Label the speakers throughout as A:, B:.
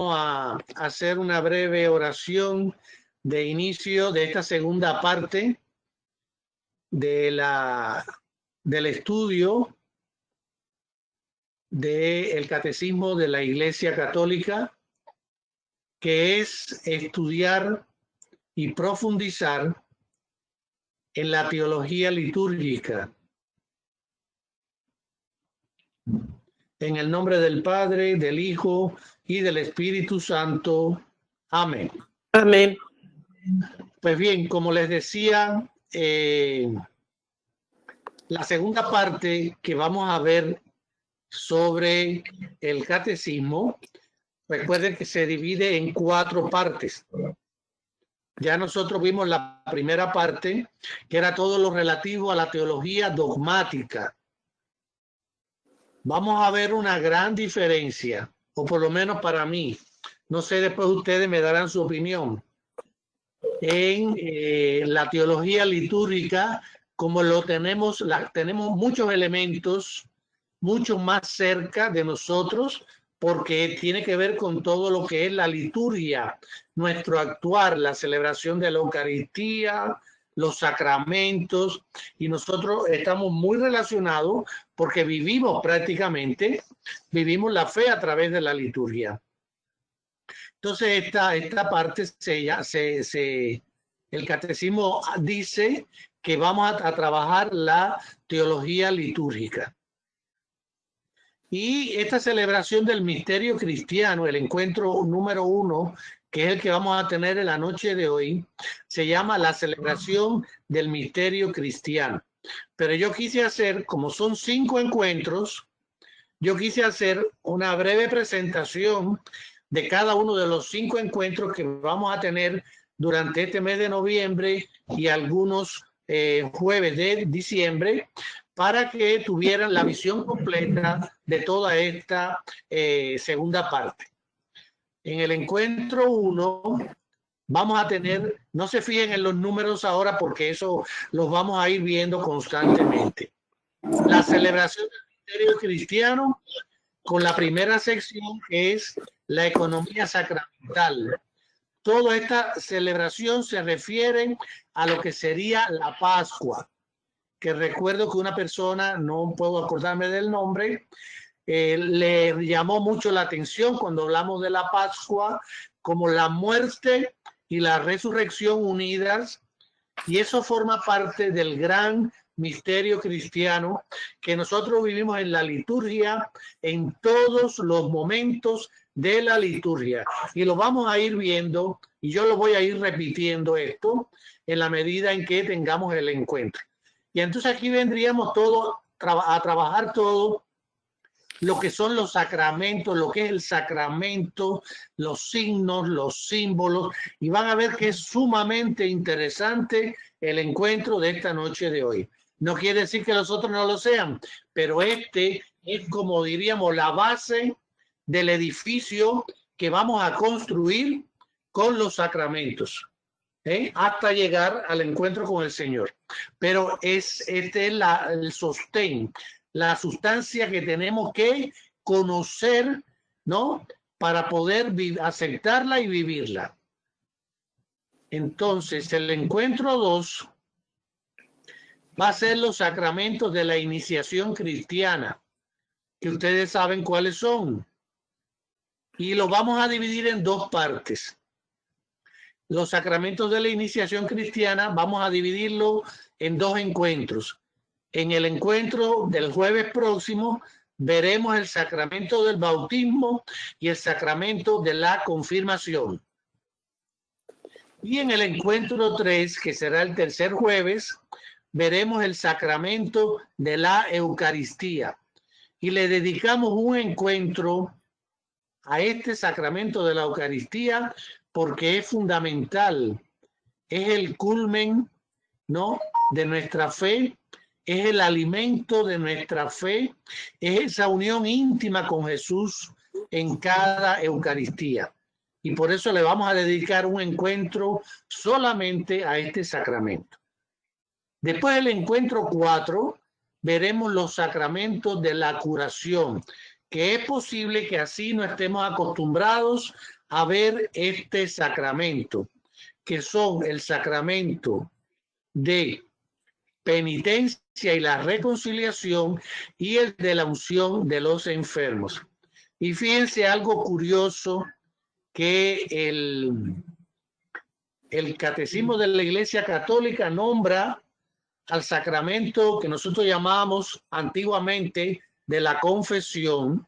A: a hacer una breve oración de inicio de esta segunda parte del estudio del Catecismo de la Iglesia Católica, que es estudiar y profundizar en la teología litúrgica. En el nombre del Padre, del Hijo y del Espíritu Santo. Amén.
B: Amén.
A: Pues bien, como les decía, la segunda parte que vamos a ver sobre el catecismo, recuerden que se divide en 4 partes. Ya nosotros vimos la primera parte, que era todo lo relativo a la teología dogmática. Vamos a ver una gran diferencia, o por lo menos para mí. No sé, después ustedes me darán su opinión. En la teología litúrgica, como lo tenemos, tenemos muchos elementos mucho más cerca de nosotros, porque tiene que ver con todo lo que es la liturgia, nuestro actuar, la celebración de la Eucaristía, los sacramentos, y nosotros estamos muy relacionados porque vivimos la fe a través de la liturgia. Entonces esta parte el catecismo dice que vamos a trabajar la teología litúrgica. Y esta celebración del misterio cristiano, el encuentro número 1, que es el que vamos a tener en la noche de hoy, se llama la celebración del misterio cristiano. Pero yo quise hacer, como son 5 encuentros, yo quise hacer una breve presentación de cada uno de los 5 encuentros que vamos a tener durante este mes de noviembre y algunos jueves de diciembre, para que tuvieran la visión completa de toda esta segunda parte. En el encuentro 1 vamos a tener, no se fijen en los números ahora porque eso los vamos a ir viendo constantemente. La celebración del misterio cristiano, con la primera sección que es la economía sacramental. Toda esta celebración se refiere a lo que sería la Pascua, que recuerdo que una persona, no puedo acordarme del nombre, le llamó mucho la atención cuando hablamos de la Pascua, como la muerte y la resurrección unidas, y eso forma parte del gran misterio cristiano que nosotros vivimos en la liturgia, en todos los momentos de la liturgia, y lo vamos a ir viendo, y yo lo voy a ir repitiendo esto en la medida en que tengamos el encuentro. Y entonces aquí vendríamos a trabajar todo lo que son los sacramentos, lo que es el sacramento, los signos, los símbolos, y van a ver que es sumamente interesante el encuentro de esta noche de hoy. No quiere decir que los otros no lo sean, pero este es, como diríamos, la base del edificio que vamos a construir con los sacramentos, hasta llegar al encuentro con el Señor. Pero este es el sostén, la sustancia que tenemos que conocer, ¿no? Para poder aceptarla y vivirla. Entonces, el encuentro 2 va a ser los sacramentos de la iniciación cristiana, que ustedes saben cuáles son. Y lo vamos a dividir en 2 partes. Los sacramentos de la iniciación cristiana vamos a dividirlo en 2 encuentros. En el encuentro del jueves próximo veremos el sacramento del bautismo y el sacramento de la confirmación. Y en el encuentro 3, que será el tercer jueves, veremos el sacramento de la Eucaristía. Y le dedicamos un encuentro a este sacramento de la Eucaristía porque es fundamental, es el culmen, ¿no?, de nuestra fe, es el alimento de nuestra fe, es esa unión íntima con Jesús en cada Eucaristía. Y por eso le vamos a dedicar un encuentro solamente a este sacramento. Después del encuentro 4, veremos los sacramentos de la curación, que es posible que así no estemos acostumbrados a ver este sacramento, que son el sacramento de penitencia y la reconciliación y el de la unción de los enfermos. Y fíjense algo curioso que el Catecismo de la Iglesia Católica nombra al sacramento que nosotros llamábamos antiguamente de la confesión,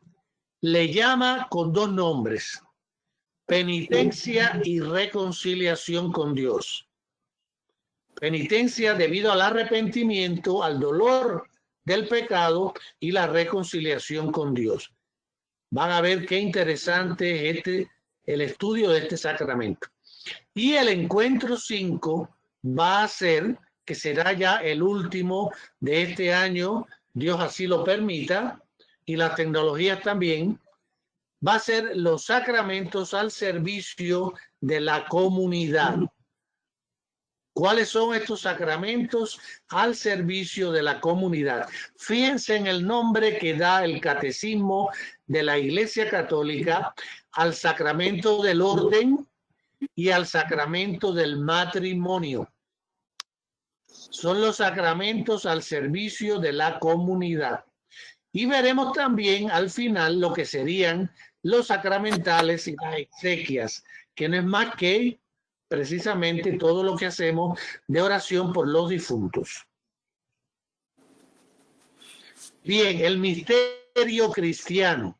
A: le llama con dos nombres: penitencia y reconciliación con Dios. Penitencia debido al arrepentimiento, al dolor del pecado, y la reconciliación con Dios. Van a ver qué interesante es el estudio de este sacramento. Y el encuentro 5 va a ser, que será ya el último de este año, Dios así lo permita, y las tecnologías también, va a ser los sacramentos al servicio de la comunidad. ¿Cuáles son estos sacramentos al servicio de la comunidad? Fíjense en el nombre que da el Catecismo de la Iglesia Católica al sacramento del orden y al sacramento del matrimonio. Son los sacramentos al servicio de la comunidad. Y veremos también al final lo que serían los sacramentales y las exequias, que no es más que precisamente todo lo que hacemos de oración por los difuntos. Bien, el misterio cristiano.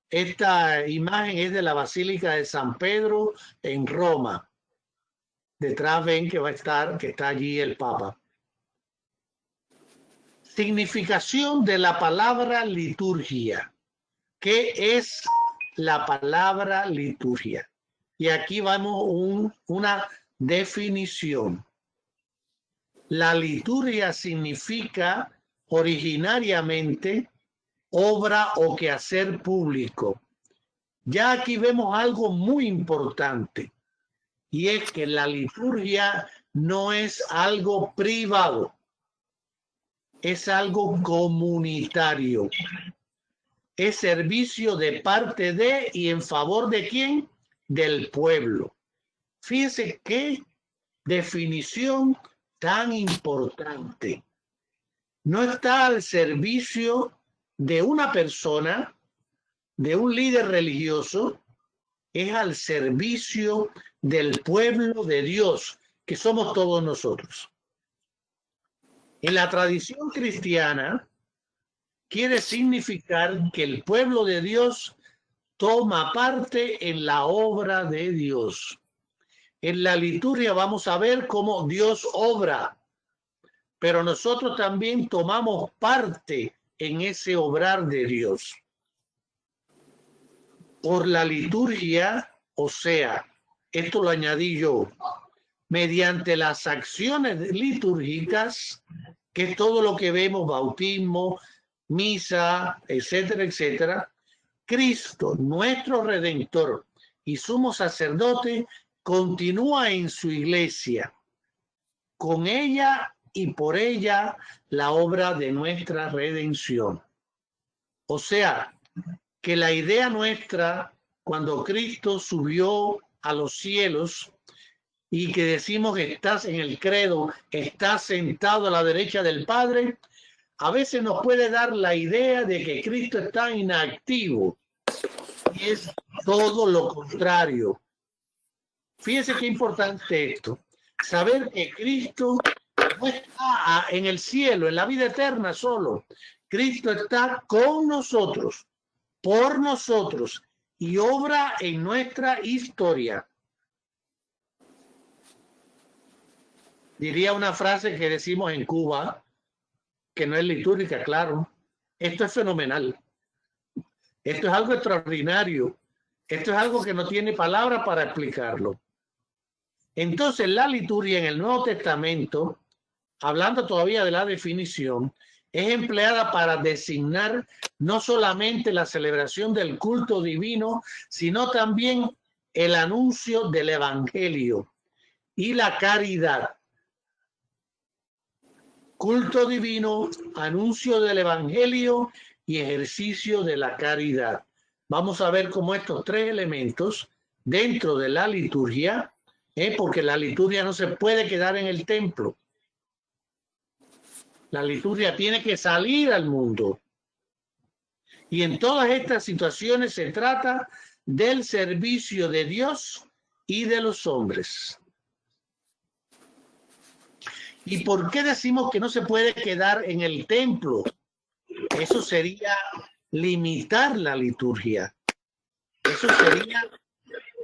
A: Esta imagen es de la Basílica de San Pedro en Roma. Detrás ven que está allí el Papa. Significación de la palabra liturgia. ¿Qué es la palabra liturgia? Y aquí vamos una definición. La liturgia significa originariamente obra o quehacer público. Ya aquí vemos algo muy importante, y es que la liturgia no es algo privado, es algo comunitario. Es servicio de parte de y en favor de ¿quién? Del pueblo. Fíjense qué definición tan importante. No está al servicio de una persona, de un líder religioso, es al servicio del pueblo de Dios, que somos todos nosotros. En la tradición cristiana, quiere significar que el pueblo de Dios toma parte en la obra de Dios. En la liturgia vamos a ver cómo Dios obra, pero nosotros también tomamos parte en ese obrar de Dios. Por la liturgia, o sea, esto lo añadí yo, mediante las acciones litúrgicas, que es todo lo que vemos, bautismo, misa, etcétera, etcétera, Cristo, nuestro Redentor y sumo sacerdote, continúa en su iglesia, con ella y por ella la obra de nuestra redención. O sea, que la idea nuestra, cuando Cristo subió a los cielos y que decimos que estás en el credo, estás sentado a la derecha del Padre, a veces nos puede dar la idea de que Cristo está inactivo, y es todo lo contrario. Fíjense qué importante esto, saber que Cristo no está en el cielo, en la vida eterna solo. Cristo está con nosotros, por nosotros, y obra en nuestra historia. Diría una frase que decimos en Cuba, que no es litúrgica, claro. Esto es fenomenal. Esto es algo extraordinario. Esto es algo que no tiene palabra para explicarlo. Entonces, la liturgia en el Nuevo Testamento, hablando todavía de la definición, es empleada para designar no solamente la celebración del culto divino, sino también el anuncio del evangelio y la caridad. Culto divino, anuncio del evangelio y ejercicio de la caridad. Vamos a ver cómo estos tres elementos dentro de la liturgia, porque la liturgia no se puede quedar en el templo. La liturgia tiene que salir al mundo. Y en todas estas situaciones se trata del servicio de Dios y de los hombres. ¿Y por qué decimos que no se puede quedar en el templo? Eso sería limitar la liturgia. Eso sería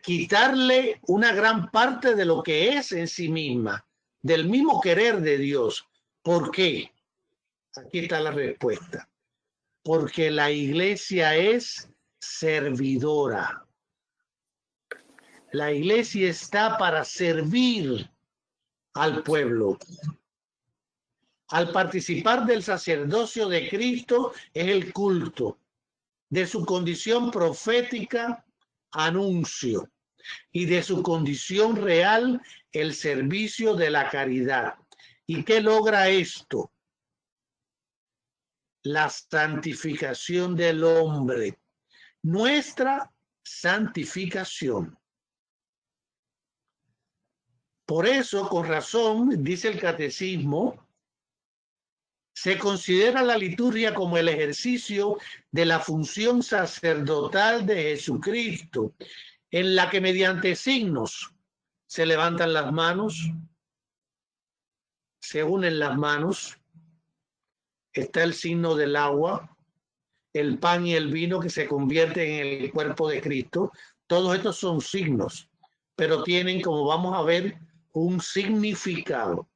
A: quitarle una gran parte de lo que es en sí misma, del mismo querer de Dios. ¿Por qué? Aquí está la respuesta. Porque la iglesia es servidora. La iglesia está para servir al pueblo. Al participar del sacerdocio de Cristo es el culto, de su condición profética, anuncio, y de su condición real, el servicio de la caridad. ¿Y qué logra esto? La santificación del hombre, nuestra santificación. Por eso, con razón, dice el catecismo, se considera la liturgia como el ejercicio de la función sacerdotal de Jesucristo, en la que mediante signos se levantan las manos, se unen las manos, está el signo del agua, el pan y el vino que se convierten en el cuerpo de Cristo. Todos estos son signos, pero tienen, como vamos a ver, un significado.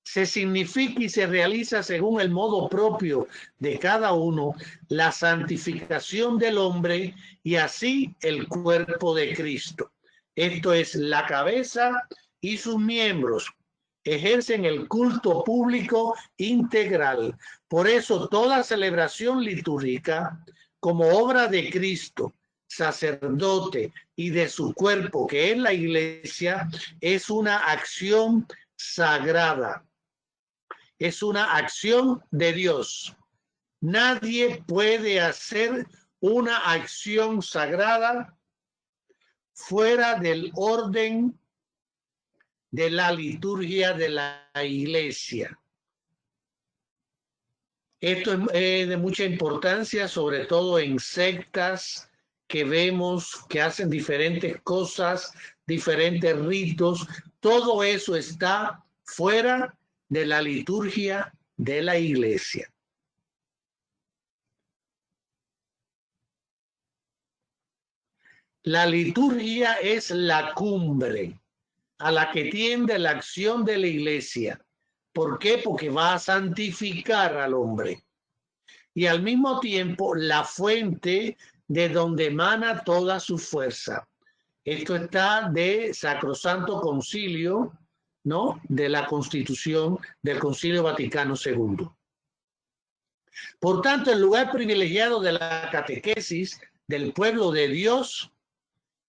A: Se significa y se realiza según el modo propio de cada uno la santificación del hombre y así el cuerpo de Cristo. Esto es, la cabeza y sus miembros ejercen el culto público integral. Por eso toda celebración litúrgica como obra de Cristo, sacerdote y de su cuerpo, que es la iglesia, es una acción sagrada. Es una acción de Dios. Nadie puede hacer una acción sagrada fuera del orden de la liturgia de la iglesia. Esto es de mucha importancia, sobre todo en sectas que vemos que hacen diferentes cosas, diferentes ritos. Todo eso está fuera de la liturgia de la iglesia. La liturgia es la cumbre a la que tiende la acción de la iglesia. ¿Por qué? Porque va a santificar al hombre. Y al mismo tiempo la fuente de donde emana toda su fuerza. Esto está de Sacrosanto Concilio, ¿no? De la Constitución del Concilio Vaticano II. Por tanto, el lugar privilegiado de la catequesis del pueblo de Dios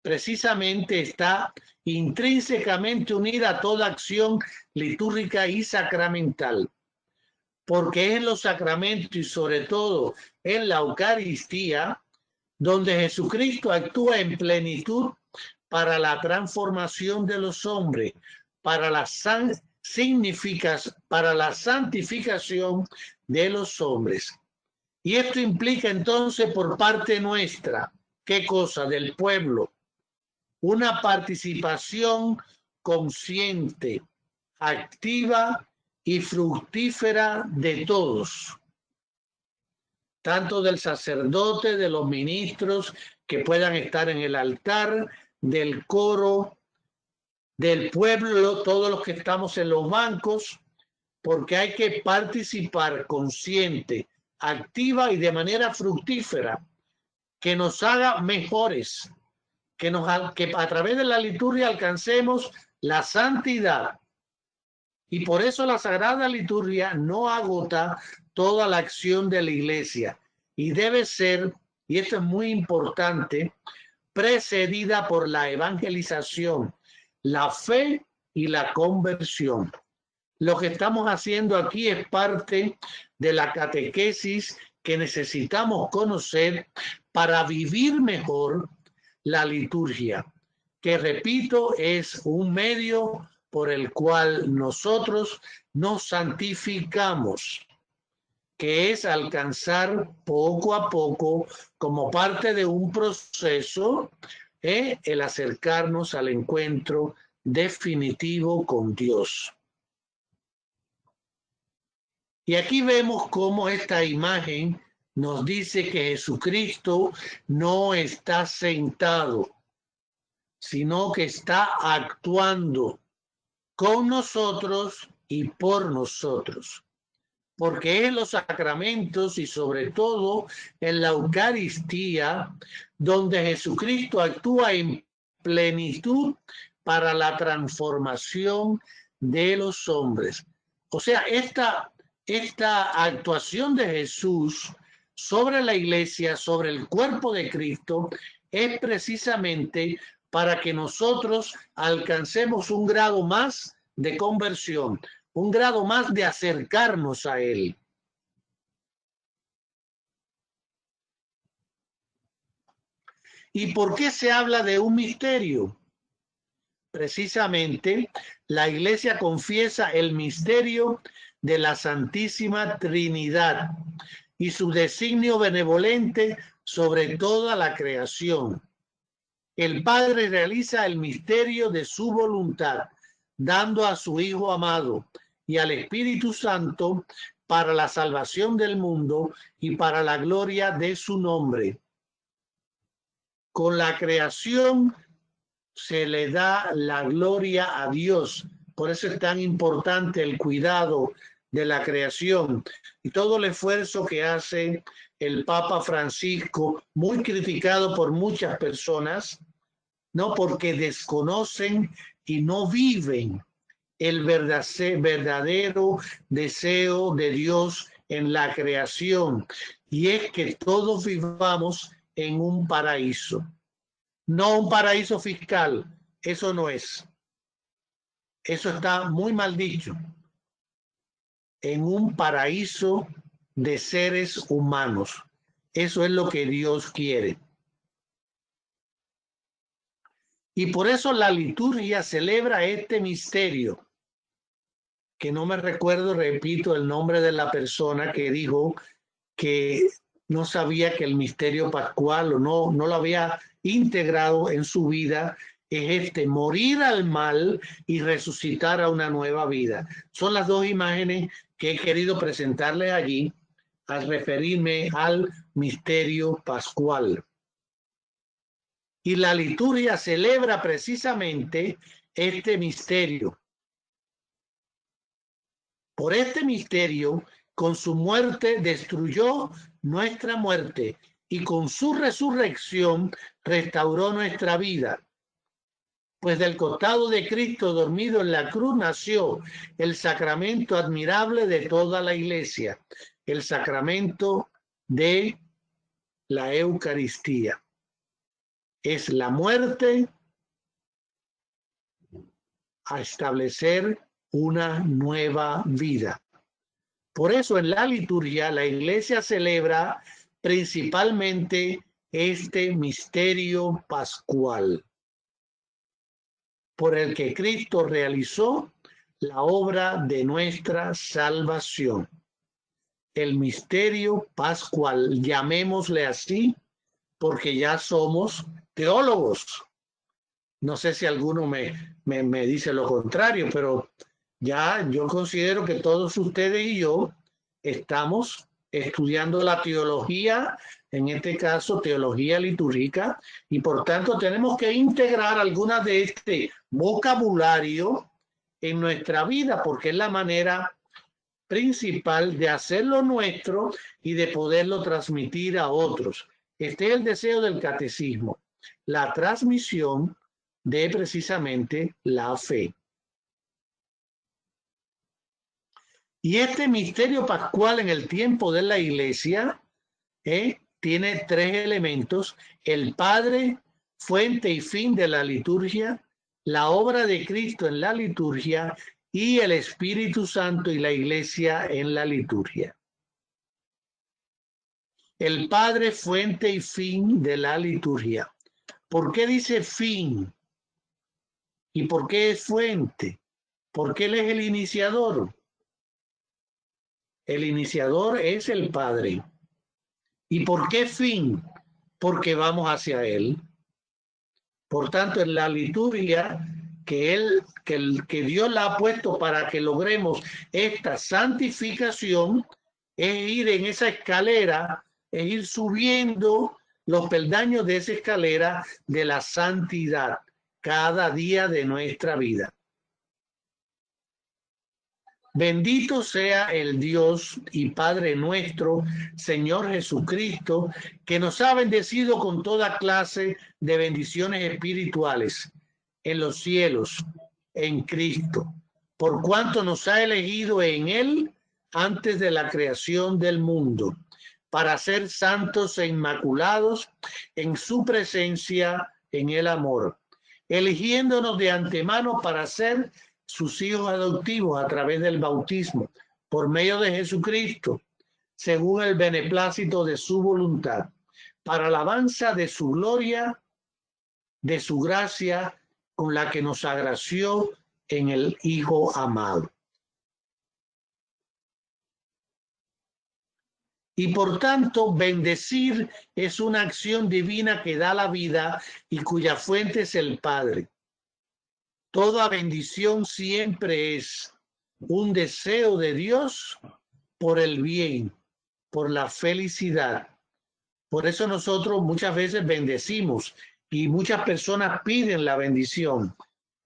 A: precisamente está intrínsecamente unida a toda acción litúrgica y sacramental, porque es en los sacramentos y sobre todo en la Eucaristía donde Jesucristo actúa en plenitud para la transformación de los hombres, para la santificación de los hombres. Y esto implica entonces por parte nuestra, ¿qué cosa? Del pueblo, una participación consciente, activa y fructífera de todos, tanto del sacerdote, de los ministros que puedan estar en el altar, del coro, del pueblo, todos los que estamos en los bancos, porque hay que participar consciente, activa y de manera fructífera, que nos haga mejores, que a través de la liturgia alcancemos la santidad. Y por eso la Sagrada Liturgia no agota toda la acción de la iglesia y debe ser, y esto es muy importante, precedida por la evangelización, la fe y la conversión. Lo que estamos haciendo aquí es parte de la catequesis que necesitamos conocer para vivir mejor la liturgia, que repito, es un medio por el cual nosotros nos santificamos, que es alcanzar poco a poco, como parte de un proceso, el acercarnos al encuentro definitivo con Dios. Y aquí vemos cómo esta imagen nos dice que Jesucristo no está sentado, sino que está actuando con nosotros y por nosotros. Porque en los sacramentos y sobre todo en la Eucaristía, donde Jesucristo actúa en plenitud para la transformación de los hombres. O sea, esta actuación de Jesús sobre la iglesia, sobre el cuerpo de Cristo, es precisamente para que nosotros alcancemos un grado más de conversión, un grado más de acercarnos a Él. ¿Y por qué se habla de un misterio? Precisamente, la Iglesia confiesa el misterio de la Santísima Trinidad y su designio benevolente sobre toda la creación. El Padre realiza el misterio de su voluntad, dando a su Hijo amado y al Espíritu Santo para la salvación del mundo y para la gloria de su nombre. Con la creación se le da la gloria a Dios. Por eso es tan importante el cuidado de la creación y todo el esfuerzo que hace el Papa Francisco, muy criticado por muchas personas, no, porque desconocen y no viven el verdadero deseo de Dios en la creación, y es que todos vivamos en un paraíso. No un paraíso fiscal, eso no es. Eso está muy mal dicho. En un paraíso de seres humanos. Eso es lo que Dios quiere. Y por eso la liturgia celebra este misterio, que no me recuerdo, repito, el nombre de la persona que dijo que no sabía que el misterio pascual o no lo había integrado en su vida, es morir al mal y resucitar a una nueva vida. Son las dos imágenes que he querido presentarles allí al referirme al misterio pascual. Y la liturgia celebra precisamente este misterio. Por este misterio, con su muerte destruyó nuestra muerte y con su resurrección restauró nuestra vida. Pues del costado de Cristo dormido en la cruz nació el sacramento admirable de toda la iglesia, el sacramento de la Eucaristía. Es la muerte a establecer una nueva vida. Por eso en la liturgia la iglesia celebra principalmente este misterio pascual, por el que Cristo realizó la obra de nuestra salvación. El misterio pascual, llamémosle así, porque ya somos teólogos. No sé si alguno me dice lo contrario, pero ya yo considero que todos ustedes y yo estamos estudiando la teología, en este caso teología litúrgica, y por tanto tenemos que integrar algunas de este vocabulario en nuestra vida, porque es la manera principal de hacerlo nuestro y de poderlo transmitir a otros. Este es el deseo del catecismo, la transmisión de precisamente la fe. Y este misterio pascual en el tiempo de la iglesia tiene tres elementos: el Padre, fuente y fin de la liturgia, la obra de Cristo en la liturgia y el Espíritu Santo y la iglesia en la liturgia. El Padre, fuente y fin de la liturgia. ¿Por qué dice fin? ¿Y por qué es fuente? Porque Él es el iniciador. El iniciador es el Padre. ¿Y por qué fin? Porque vamos hacia Él. Por tanto, en la liturgia que Dios la ha puesto para que logremos esta santificación, es ir en esa escalera, es ir subiendo los peldaños de esa escalera de la santidad cada día de nuestra vida. Bendito sea el Dios y Padre nuestro, Señor Jesucristo, que nos ha bendecido con toda clase de bendiciones espirituales en los cielos, en Cristo, por cuanto nos ha elegido en Él antes de la creación del mundo, para ser santos e inmaculados en su presencia en el amor, eligiéndonos de antemano para ser sus hijos adoptivos a través del bautismo, por medio de Jesucristo, según el beneplácito de su voluntad, para alabanza de su gloria, de su gracia, con la que nos agració en el Hijo amado. Y por tanto, bendecir es una acción divina que da la vida y cuya fuente es el Padre. Toda bendición siempre es un deseo de Dios por el bien, por la felicidad. Por eso nosotros muchas veces bendecimos y muchas personas piden la bendición,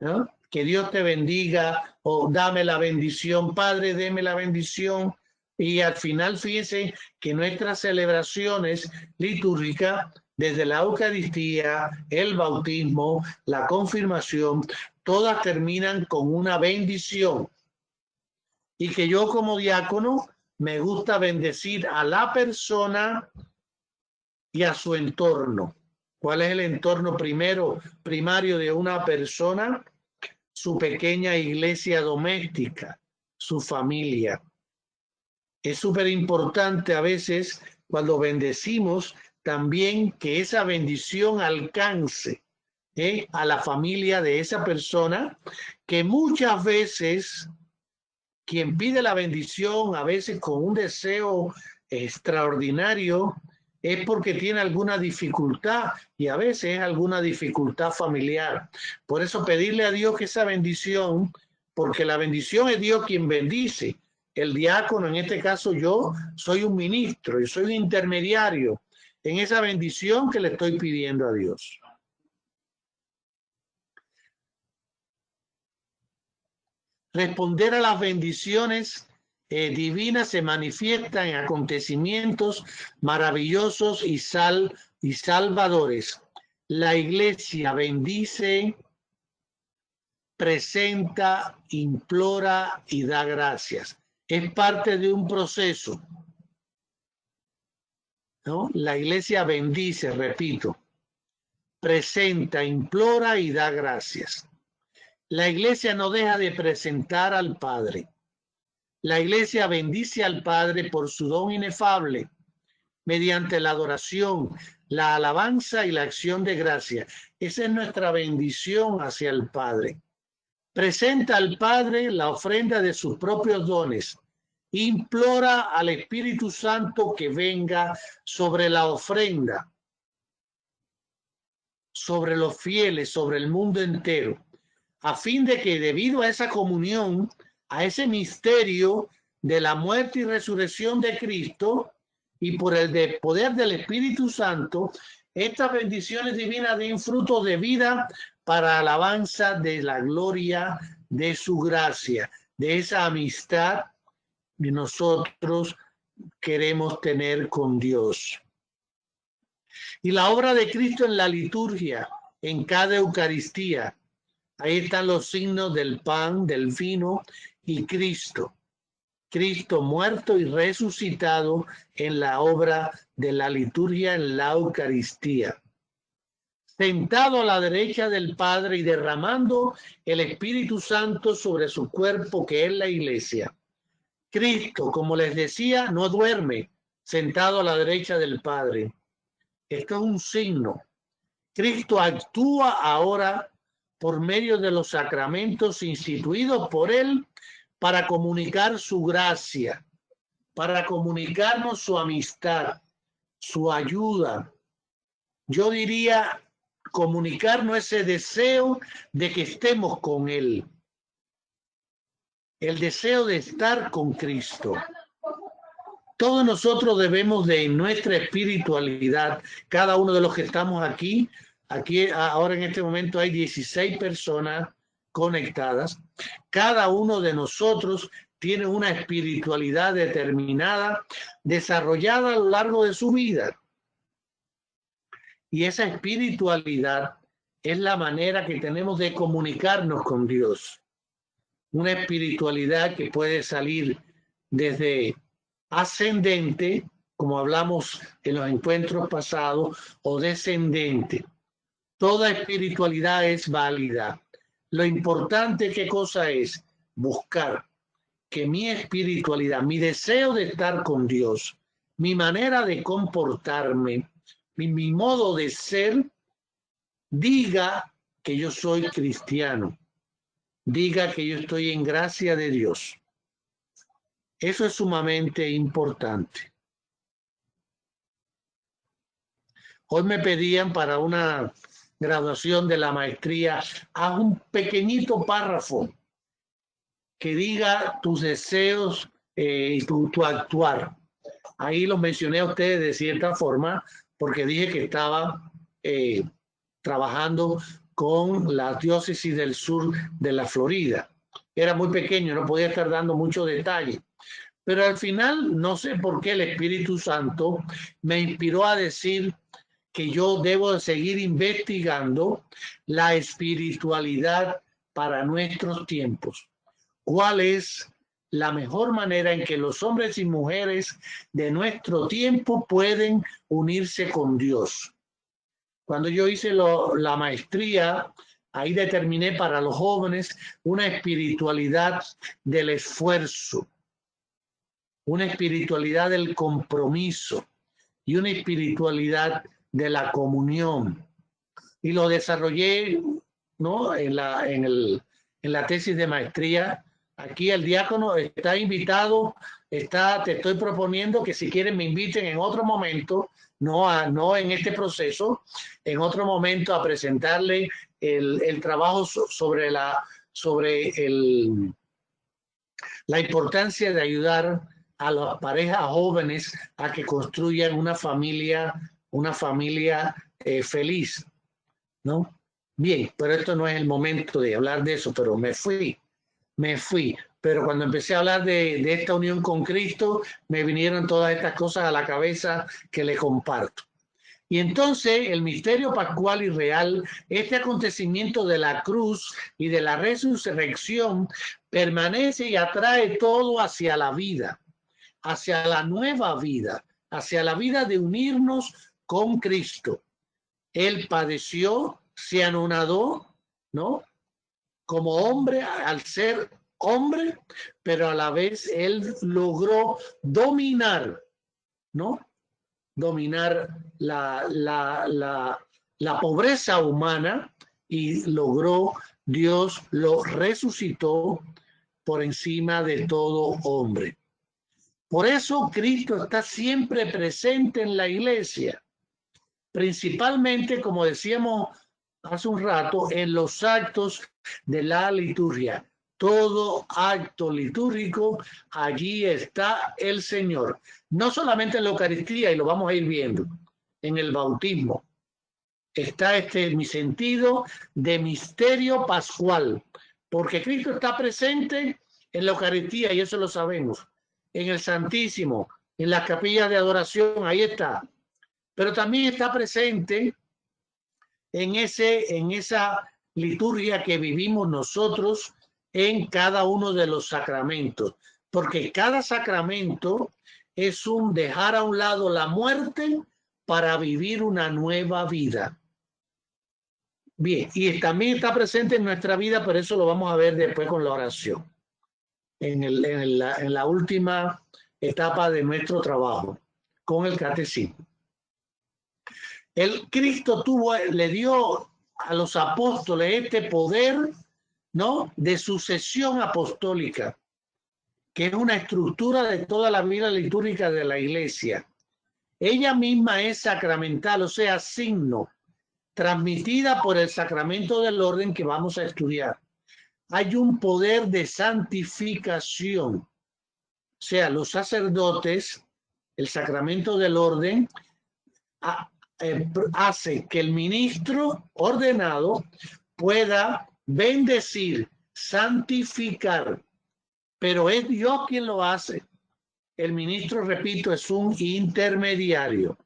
A: ¿no? Que Dios te bendiga o dame la bendición, Padre, deme la bendición. Y al final, fíjense que nuestras celebraciones litúrgicas, desde la Eucaristía, el bautismo, la confirmación, todas terminan con una bendición. Y que yo como diácono me gusta bendecir a la persona y a su entorno. ¿Cuál es el entorno primario de una persona? Su pequeña iglesia doméstica, su familia. Es súper importante a veces cuando bendecimos también que esa bendición alcance a la familia de esa persona, que muchas veces quien pide la bendición, a veces con un deseo extraordinario, es porque tiene alguna dificultad y a veces es alguna dificultad familiar. Por eso pedirle a Dios que esa bendición, porque la bendición es Dios quien bendice. El diácono, en este caso yo, soy un ministro y soy un intermediario en esa bendición que le estoy pidiendo a Dios. Responder a las bendiciones divinas se manifiestan en acontecimientos maravillosos y salvadores. La iglesia bendice, presenta, implora y da gracias. Es parte de un proceso, ¿no? La iglesia bendice, repito, presenta, implora y da gracias. La iglesia no deja de presentar al Padre. La iglesia bendice al Padre por su don inefable, mediante la adoración, la alabanza y la acción de gracia. Esa es nuestra bendición hacia el Padre. Presenta al Padre la ofrenda de sus propios dones. Implora al Espíritu Santo que venga sobre la ofrenda, sobre los fieles, sobre el mundo entero, a fin de que debido a esa comunión, a ese misterio de la muerte y resurrección de Cristo y por el poder del Espíritu Santo, estas bendiciones divinas den fruto de vida para alabanza de la gloria de su gracia, de esa amistad que nosotros queremos tener con Dios. Y la obra de Cristo en la liturgia, en cada Eucaristía. Ahí están los signos del pan, del vino y Cristo. Cristo muerto y resucitado en la obra de la liturgia, en la Eucaristía. Sentado a la derecha del Padre y derramando el Espíritu Santo sobre su cuerpo, que es la iglesia. Cristo, como les decía, no duerme, sentado a la derecha del Padre. Esto es un signo. Cristo actúa ahora por medio de los sacramentos instituidos por Él para comunicar su gracia, para comunicarnos su amistad, su ayuda. Yo diría comunicarnos ese deseo de que estemos con Él, el deseo de estar con Cristo. Todos nosotros debemos de nuestra espiritualidad, cada uno de los que estamos aquí ahora en este momento hay 16 personas conectadas, cada uno de nosotros tiene una espiritualidad determinada, desarrollada a lo largo de su vida. Y esa espiritualidad es la manera que tenemos de comunicarnos con Dios. Una espiritualidad que puede salir desde ascendente, como hablamos en los encuentros pasados, o descendente. Toda espiritualidad es válida. Lo importante, ¿qué cosa es? Buscar que mi espiritualidad, mi deseo de estar con Dios, mi manera de comportarme, mi modo de ser, diga que yo soy cristiano, diga que yo estoy en gracia de Dios. Eso es sumamente importante. Hoy me pedían para una graduación de la maestría, haz un pequeñito párrafo que diga tus deseos y tu actuar. Ahí los mencioné a ustedes de cierta forma porque dije que estaba trabajando con la diócesis del sur de la Florida. Era muy pequeño, no podía estar dando mucho detalle. Pero al final, no sé por qué el Espíritu Santo me inspiró a decir que yo debo de seguir investigando la espiritualidad para nuestros tiempos. ¿Cuál es la mejor manera en que los hombres y mujeres de nuestro tiempo pueden unirse con Dios? Cuando yo hice la maestría, ahí determiné para los jóvenes una espiritualidad del esfuerzo, una espiritualidad del compromiso y una espiritualidad de la comunión. Y lo desarrollé, ¿no? en la tesis de maestría. Aquí el diácono está invitado, te estoy proponiendo que si quieren me inviten en otro momento, no en este proceso, en otro momento a presentarle el trabajo sobre la importancia de ayudar a las parejas jóvenes a que construyan una familia feliz, ¿no? Bien, pero esto no es el momento de hablar de eso, pero me fui. Pero cuando empecé a hablar de esta unión con Cristo, me vinieron todas estas cosas a la cabeza que le comparto. Y entonces el misterio pascual y real, este acontecimiento de la cruz y de la resurrección, permanece y atrae todo hacia la vida, hacia la nueva vida, hacia la vida de unirnos con Cristo. Él padeció, se anonadó, ¿no? Como hombre al ser hombre, pero a la vez él logró dominar, ¿no? Dominar la pobreza humana y Dios lo resucitó por encima de todo hombre. Por eso Cristo está siempre presente en la iglesia, principalmente, como decíamos hace un rato, en los actos de la liturgia. Todo acto litúrgico, allí está el Señor. No solamente en la Eucaristía, y lo vamos a ir viendo, en el bautismo. Está mi sentido de misterio pascual, porque Cristo está presente en la Eucaristía, y eso lo sabemos. En el Santísimo, en las capillas de adoración, ahí está. Pero también está presente en esa liturgia que vivimos nosotros en cada uno de los sacramentos, porque cada sacramento es un dejar a un lado la muerte para vivir una nueva vida. Bien, y también está presente en nuestra vida, pero eso lo vamos a ver después con la oración, en la última etapa de nuestro trabajo. con el catecismo. El Cristo le dio a los apóstoles este poder, ¿no?, de sucesión apostólica, que es una estructura de toda la vida litúrgica de la Iglesia. Ella misma es sacramental, o sea, signo, transmitida por el sacramento del orden que vamos a estudiar. Hay un poder de santificación, o sea, los sacerdotes, el sacramento del orden, hace que el ministro ordenado pueda bendecir, santificar, pero es Dios quien lo hace. El ministro, repito, es un intermediario.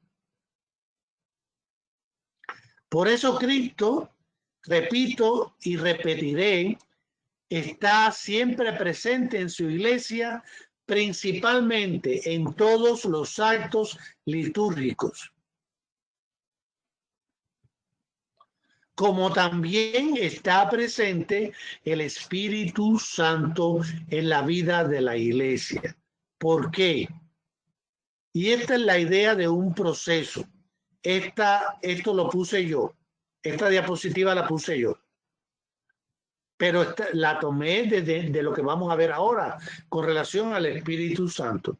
A: Por eso Cristo, repito y repetiré, está siempre presente en su iglesia, principalmente en todos los actos litúrgicos. Como también está presente el Espíritu Santo en la vida de la iglesia. ¿Por qué? Y esta es la idea de un proceso. Esto lo puse yo. Esta diapositiva la puse yo. Pero la tomé de lo que vamos a ver ahora con relación al Espíritu Santo.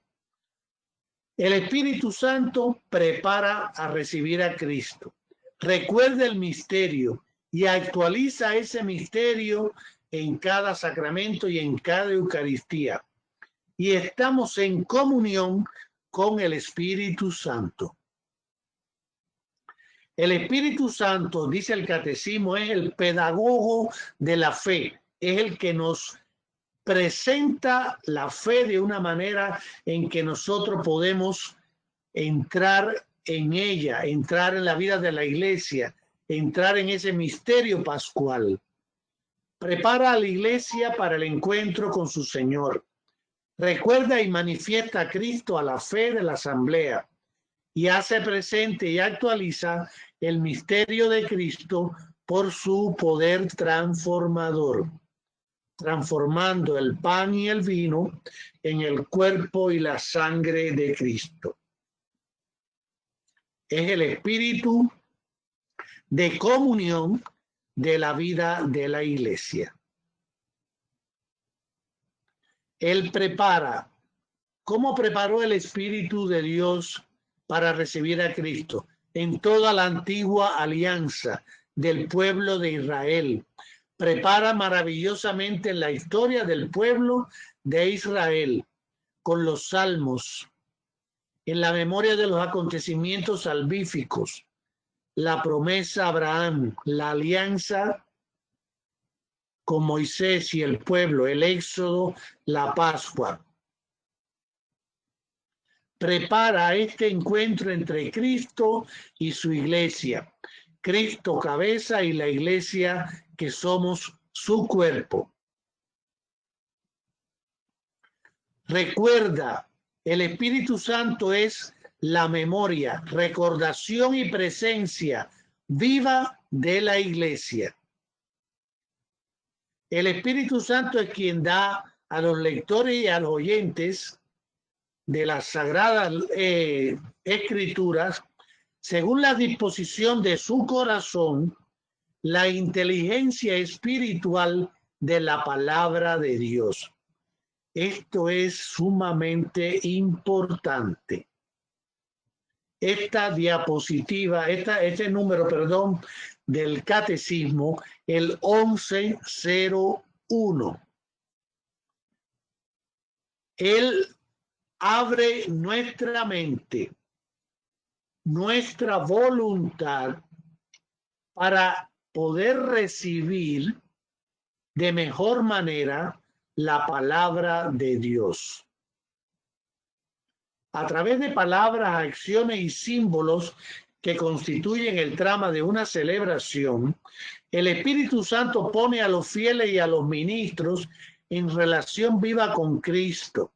A: El Espíritu Santo prepara a recibir a Cristo. Recuerda el misterio y actualiza ese misterio en cada sacramento y en cada Eucaristía. Y estamos en comunión con el Espíritu Santo. El Espíritu Santo, dice el catecismo, es el pedagogo de la fe, es el que nos presenta la fe de una manera en que nosotros podemos entrar en ella, entrar en la vida de la iglesia, entrar en ese misterio pascual. Prepara a la iglesia para el encuentro con su Señor. Recuerda y manifiesta a Cristo a la fe de la asamblea y hace presente y actualiza el misterio de Cristo por su poder transformador, transformando el pan y el vino en el cuerpo y la sangre de Cristo. Es el espíritu de comunión de la vida de la iglesia. Él prepara. ¿Cómo preparó el Espíritu de Dios para recibir a Cristo? En toda la antigua alianza del pueblo de Israel. Prepara maravillosamente la historia del pueblo de Israel con los salmos, en la memoria de los acontecimientos salvíficos, la promesa a Abraham, la alianza con Moisés y el pueblo, el éxodo, la Pascua. Prepara este encuentro entre Cristo y su iglesia. Cristo cabeza y la iglesia que somos su cuerpo. Recuerda, el Espíritu Santo es la memoria, recordación y presencia viva de la iglesia. El Espíritu Santo es quien da a los lectores y a los oyentes de las sagradas escrituras, según la disposición de su corazón, la inteligencia espiritual de la palabra de Dios. Esto es sumamente importante. Esta diapositiva, este número, perdón, del catecismo, el 1101. Él abre nuestra mente, nuestra voluntad para poder recibir de mejor manera la palabra de Dios. A través de palabras, acciones y símbolos que constituyen el trama de una celebración, el Espíritu Santo pone a los fieles y a los ministros en relación viva con Cristo,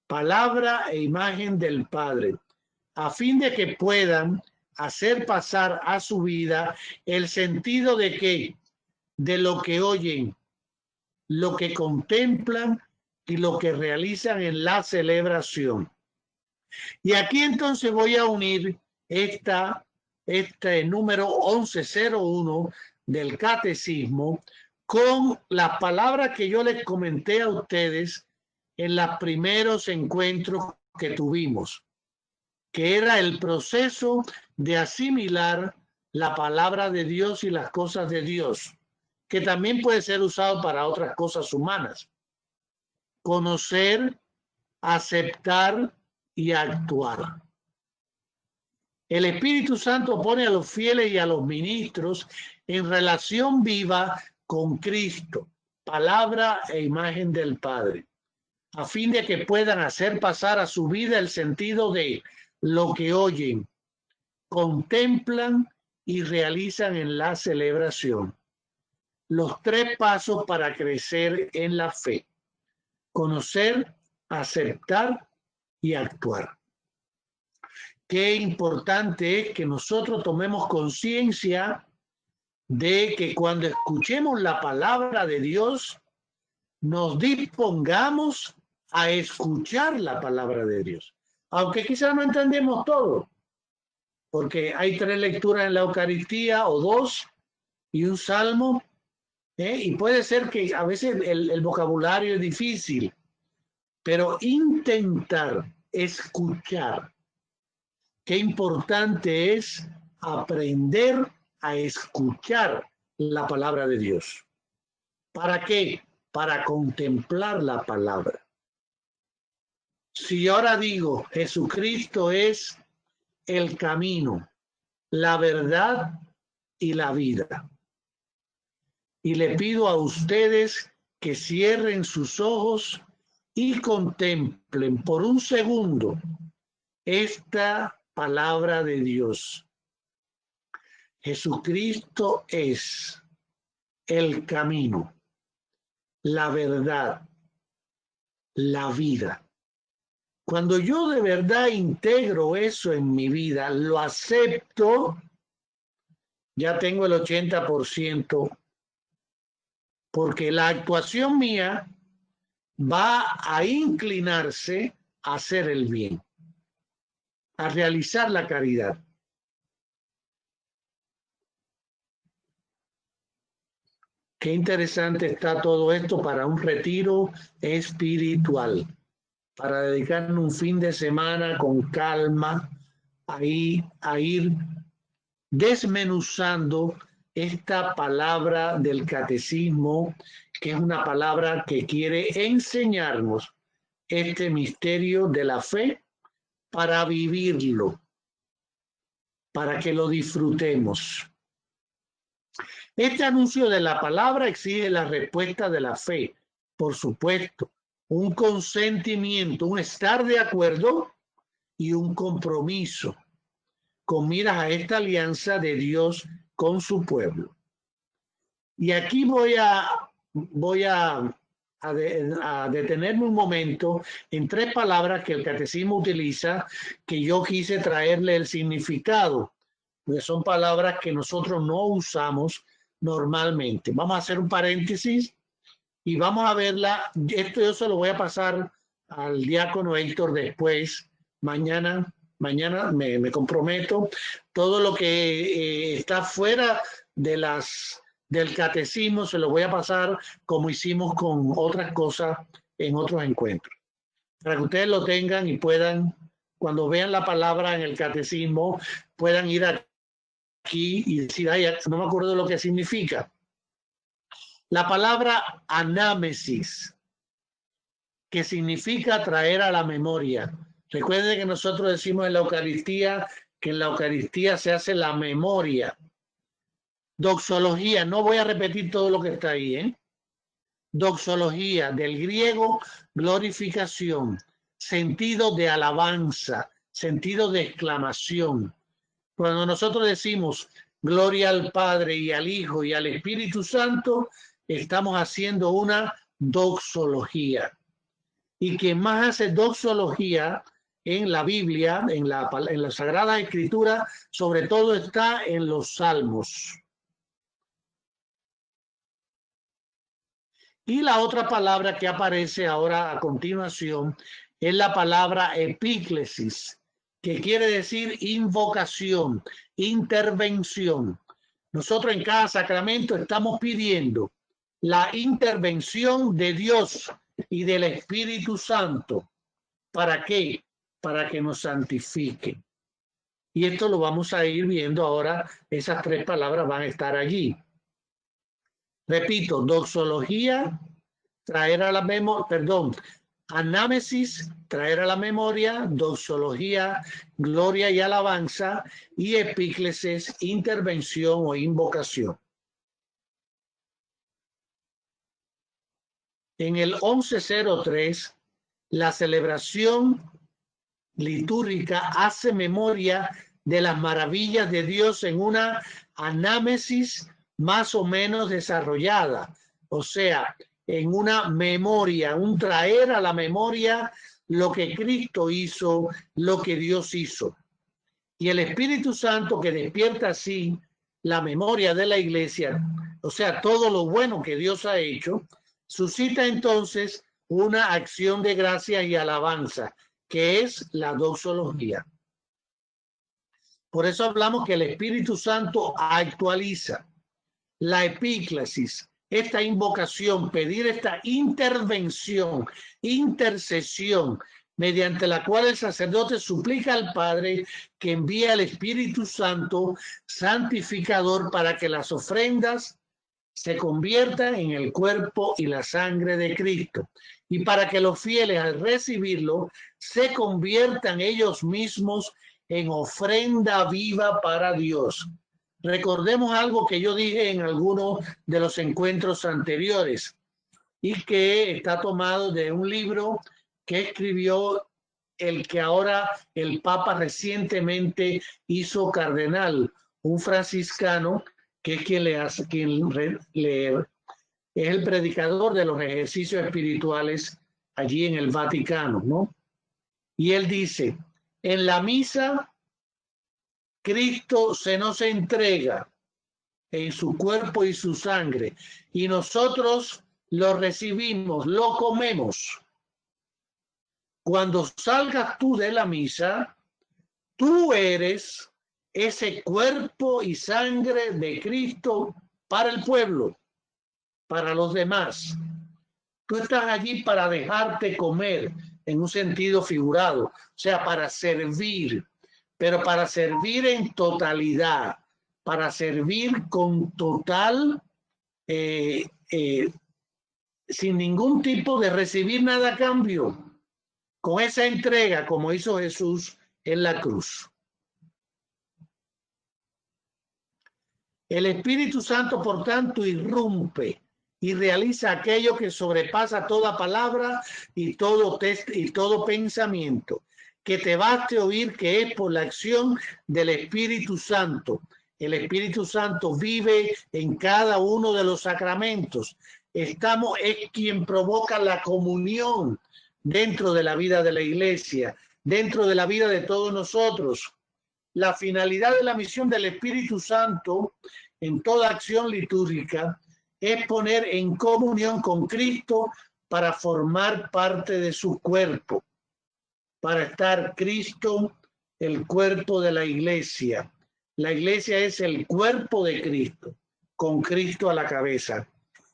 A: palabra e imagen del Padre, a fin de que puedan hacer pasar a su vida el sentido de que, de lo que oyen, lo que contemplan y lo que realizan en la celebración. Y aquí entonces voy a unir este número 1101 del catecismo con las palabras que yo les comenté a ustedes en los primeros encuentros que tuvimos, que era el proceso de asimilar la palabra de Dios y las cosas de Dios, que también puede ser usado para otras cosas humanas. Conocer, aceptar y actuar. El Espíritu Santo pone a los fieles y a los ministros en relación viva con Cristo, palabra e imagen del Padre, a fin de que puedan hacer pasar a su vida el sentido de lo que oyen, contemplan y realizan en la celebración. Los 3 pasos para crecer en la fe: conocer, aceptar y actuar. Qué importante es que nosotros tomemos conciencia de que cuando escuchemos la palabra de Dios, nos dispongamos a escuchar la palabra de Dios. Aunque quizás no entendemos todo, porque hay 3 lecturas en la Eucaristía o 2 y un salmo, y puede ser que a veces el vocabulario es difícil, pero intentar escuchar. Qué importante es aprender a escuchar la palabra de Dios. ¿Para qué? Para contemplar la palabra. Si ahora digo, Jesucristo es el camino, la verdad y la vida, y le pido a ustedes que cierren sus ojos y contemplen por un segundo esta palabra de Dios. Jesucristo es el camino, la verdad, la vida. Cuando yo de verdad integro eso en mi vida, lo acepto, ya tengo el 80%, porque la actuación mía va a inclinarse a hacer el bien, a realizar la caridad. Qué interesante está todo esto para un retiro espiritual, para dedicarnos un fin de semana con calma a ir desmenuzando esta palabra del catecismo, que es una palabra que quiere enseñarnos este misterio de la fe para vivirlo, para que lo disfrutemos. Este anuncio de la palabra exige la respuesta de la fe, por supuesto, un consentimiento, un estar de acuerdo y un compromiso con miras a esta alianza de Dios con su pueblo. Y aquí voy a detenerme un momento en 3 palabras que el catecismo utiliza, que yo quise traerle el significado, porque son palabras que nosotros no usamos normalmente. Vamos a hacer un paréntesis y vamos a verla. Esto yo se lo voy a pasar al diácono Héctor después, mañana me comprometo. Todo lo que está fuera del catecismo se lo voy a pasar como hicimos con otras cosas en otros encuentros, para que ustedes lo tengan y puedan, cuando vean la palabra en el catecismo, puedan ir aquí y decir, ay, no me acuerdo lo que significa. La palabra anámesis, que significa traer a la memoria. Recuerden que nosotros decimos en la Eucaristía que en la Eucaristía se hace la memoria. Doxología, no voy a repetir todo lo que está ahí, ¿eh? Doxología, del griego glorificación, sentido de alabanza, sentido de exclamación. Cuando nosotros decimos gloria al Padre y al Hijo y al Espíritu Santo, estamos haciendo una doxología. Y quien más hace doxología en la Biblia, en la Sagrada Escritura, sobre todo está en los Salmos. Y la otra palabra que aparece ahora a continuación es la palabra epíclesis, que quiere decir invocación, intervención. Nosotros en cada sacramento estamos pidiendo la intervención de Dios y del Espíritu Santo. ¿Para qué? Para que nos santifique. Y esto lo vamos a ir viendo ahora. Esas tres palabras van a estar allí. Repito, doxología, traer a la memoria, perdón, anámesis, traer a la memoria, doxología, gloria y alabanza, y epíclesis, intervención o invocación. En el 1103, la celebración litúrgica hace memoria de las maravillas de Dios en una anámesis más o menos desarrollada, o sea, en una memoria, un traer a la memoria lo que Cristo hizo, lo que Dios hizo. Y el Espíritu Santo, que despierta así la memoria de la iglesia, o sea, todo lo bueno que Dios ha hecho, suscita entonces una acción de gracia y alabanza, que es la doxología. Por eso hablamos que el Espíritu Santo actualiza la epíclesis, esta invocación, pedir esta intervención, intercesión, mediante la cual el sacerdote suplica al Padre que envíe al Espíritu Santo santificador para que las ofrendas se conviertan en el cuerpo y la sangre de Cristo, y para que los fieles al recibirlo se conviertan ellos mismos en ofrenda viva para Dios. Recordemos algo que yo dije en algunos de los encuentros anteriores y que está tomado de un libro que escribió el que ahora el Papa recientemente hizo cardenal, un franciscano que es quien es el predicador de los ejercicios espirituales allí en el Vaticano, ¿no? Y él dice, en la misa Cristo se nos entrega en su cuerpo y su sangre, y nosotros lo recibimos, lo comemos. Cuando salgas tú de la misa, tú eres ese cuerpo y sangre de Cristo para el pueblo, para los demás. Tú estás allí para dejarte comer en un sentido figurado, o sea, para servir, pero para servir en totalidad, para servir con total, sin ningún tipo de recibir nada a cambio, con esa entrega como hizo Jesús en la cruz. El Espíritu Santo, por tanto, irrumpe y realiza aquello que sobrepasa toda palabra y todo pensamiento, que te baste oír que es por la acción del Espíritu Santo. El Espíritu Santo vive en cada uno de los sacramentos. Es quien provoca la comunión dentro de la vida de la iglesia, dentro de la vida de todos nosotros. La finalidad de la misión del Espíritu Santo en toda acción litúrgica es poner en comunión con Cristo para formar parte de su cuerpo, para estar Cristo, el cuerpo de la iglesia. La iglesia es el cuerpo de Cristo, con Cristo a la cabeza.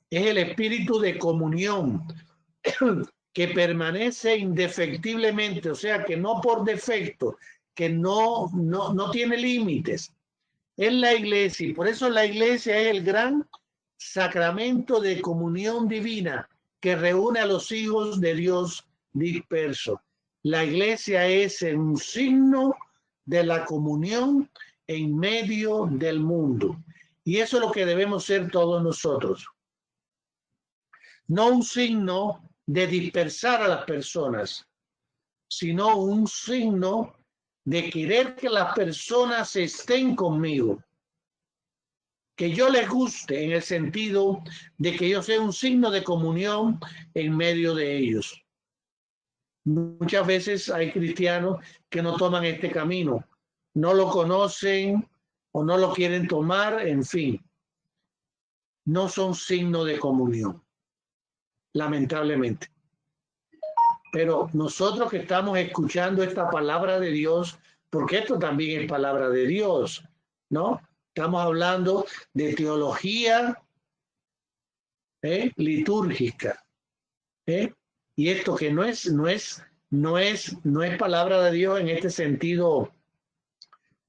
A: Es el espíritu de comunión que permanece indefectiblemente, o sea, que no por defecto, que no tiene límites. Es la iglesia, y por eso la iglesia es el gran sacramento de comunión divina que reúne a los hijos de Dios dispersos. La iglesia es un signo de la comunión en medio del mundo. Y eso es lo que debemos ser todos nosotros. No un signo de dispersar a las personas, sino un signo de querer que las personas estén conmigo, que yo les guste en el sentido de que yo sea un signo de comunión en medio de ellos. Muchas veces hay cristianos que no toman este camino, no lo conocen o no lo quieren tomar, en fin, no son signo de comunión, lamentablemente. Pero nosotros que estamos escuchando esta palabra de Dios, porque esto también es palabra de Dios, ¿no? Estamos hablando de teología litúrgica, y esto que no es palabra de Dios en este sentido,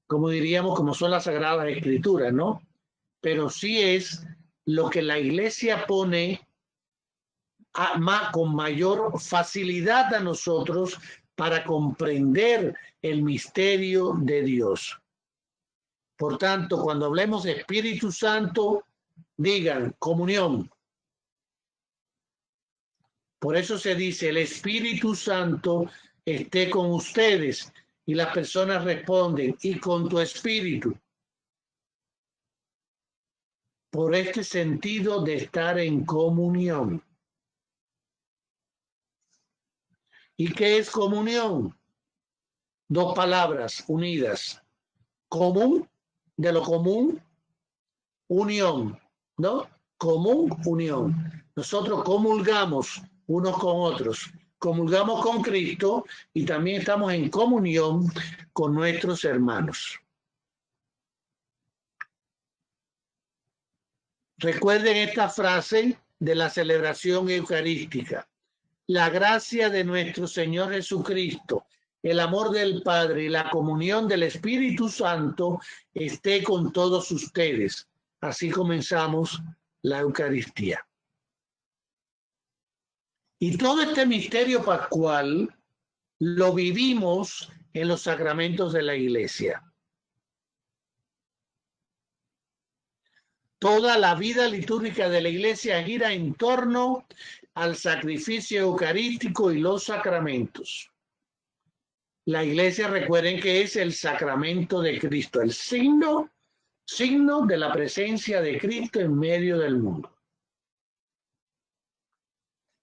A: como diríamos, como son las Sagradas Escrituras, ¿no? Pero sí es lo que la Iglesia pone con mayor facilidad a nosotros para comprender el misterio de Dios. Por tanto, cuando hablemos de Espíritu Santo, digan comunión. Por eso se dice, el Espíritu Santo esté con ustedes. Y las personas responden, y con tu espíritu. Por este sentido de estar en comunión. ¿Y qué es comunión? Dos palabras unidas. Común, de lo común, unión, ¿no? Común, unión. Nosotros comulgamos unos con otros. Comulgamos con Cristo y también estamos en comunión con nuestros hermanos. Recuerden esta frase de la celebración eucarística. La gracia de nuestro Señor Jesucristo, el amor del Padre y la comunión del Espíritu Santo esté con todos ustedes. Así comenzamos la Eucaristía. Y todo este misterio pascual lo vivimos en los sacramentos de la Iglesia. Toda la vida litúrgica de la Iglesia gira en torno al sacrificio eucarístico y los sacramentos. La Iglesia, recuerden que es el sacramento de Cristo, el signo de la presencia de Cristo en medio del mundo.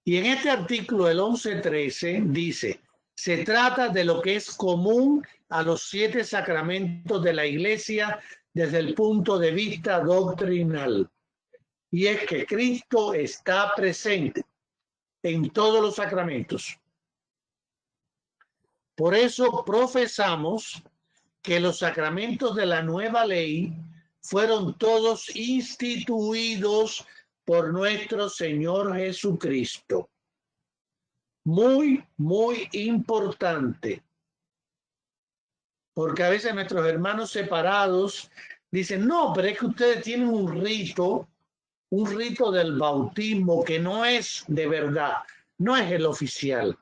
A: Y en este artículo, el 11.13, dice, se trata de lo que es común a los 7 sacramentos de la Iglesia desde el punto de vista doctrinal. Y es que Cristo está presente en todos los sacramentos. Por eso profesamos que los sacramentos de la nueva ley fueron todos instituidos por nuestro Señor Jesucristo. Muy, muy importante. Porque a veces nuestros hermanos separados dicen, no, pero es que ustedes tienen un rito del bautismo que no es de verdad, no es el oficial.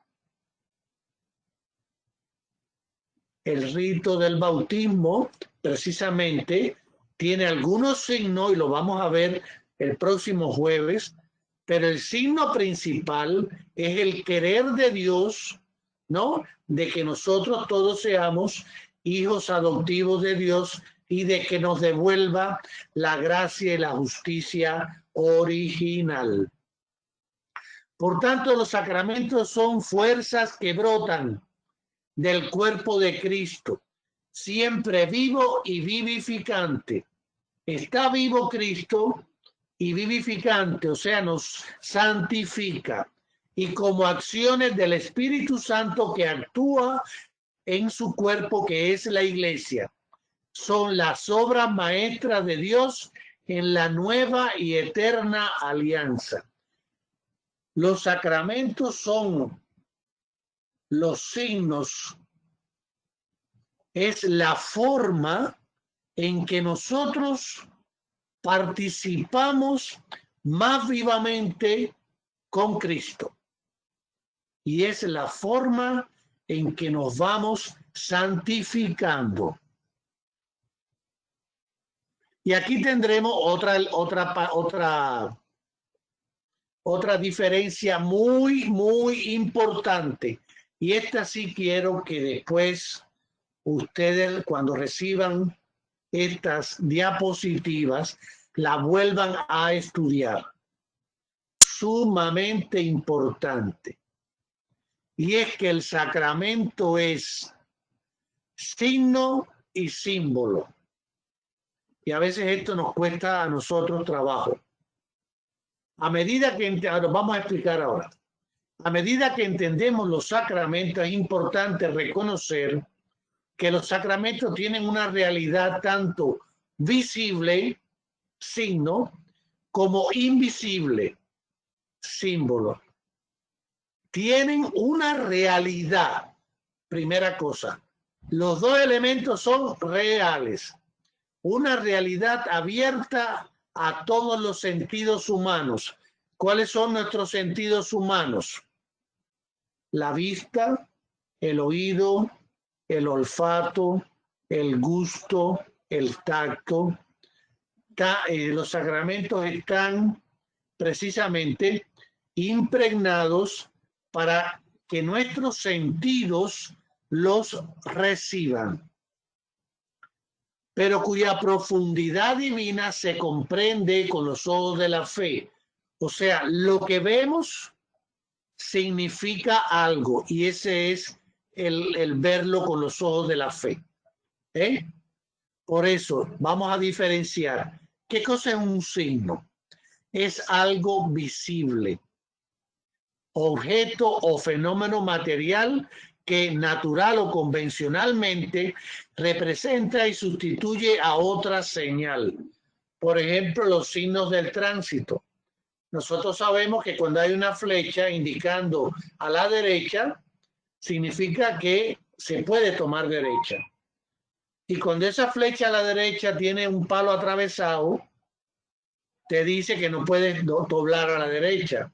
A: El rito del bautismo precisamente tiene algunos signos y lo vamos a ver el próximo jueves, pero el signo principal es el querer de Dios, ¿no? De que nosotros todos seamos hijos adoptivos de Dios y de que nos devuelva la gracia y la justicia original. Por tanto, los sacramentos son fuerzas que brotan del cuerpo de Cristo, siempre vivo y vivificante. Está vivo Cristo y vivificante, o sea, nos santifica. Y como acciones del Espíritu Santo que actúa en su cuerpo, que es la Iglesia, son las obras maestras de Dios en la nueva y eterna alianza. Los sacramentos son los signos, es la forma en que nosotros participamos más vivamente con Cristo. Y es la forma en que nos vamos santificando. Y aquí tendremos otra diferencia muy, muy importante. Y esta sí quiero que después ustedes, cuando reciban estas diapositivas, la vuelvan a estudiar. Sumamente importante. Y es que el sacramento es signo y símbolo. Y a veces esto nos cuesta a nosotros trabajo. A medida que, vamos a explicar ahora, A medida que entendemos los sacramentos, es importante reconocer que los sacramentos tienen una realidad tanto visible, signo, como invisible, símbolo. Tienen una realidad. Primera cosa, los dos elementos son reales. Una realidad abierta a todos los sentidos humanos. ¿Cuáles son nuestros sentidos humanos? La vista, el oído, el olfato, el gusto, el tacto. Los sacramentos están precisamente impregnados para que nuestros sentidos los reciban, pero cuya profundidad divina se comprende con los ojos de la fe. O sea, lo que vemos significa algo y ese es el verlo con los ojos de la fe. Por eso vamos a diferenciar qué cosa es un signo. Es algo visible, objeto o fenómeno material que natural o convencionalmente representa y sustituye a otra señal. Por ejemplo, los signos del tránsito. Nosotros sabemos que cuando hay una flecha indicando a la derecha, significa que se puede tomar derecha. Y cuando esa flecha a la derecha tiene un palo atravesado, te dice que no puedes doblar a la derecha.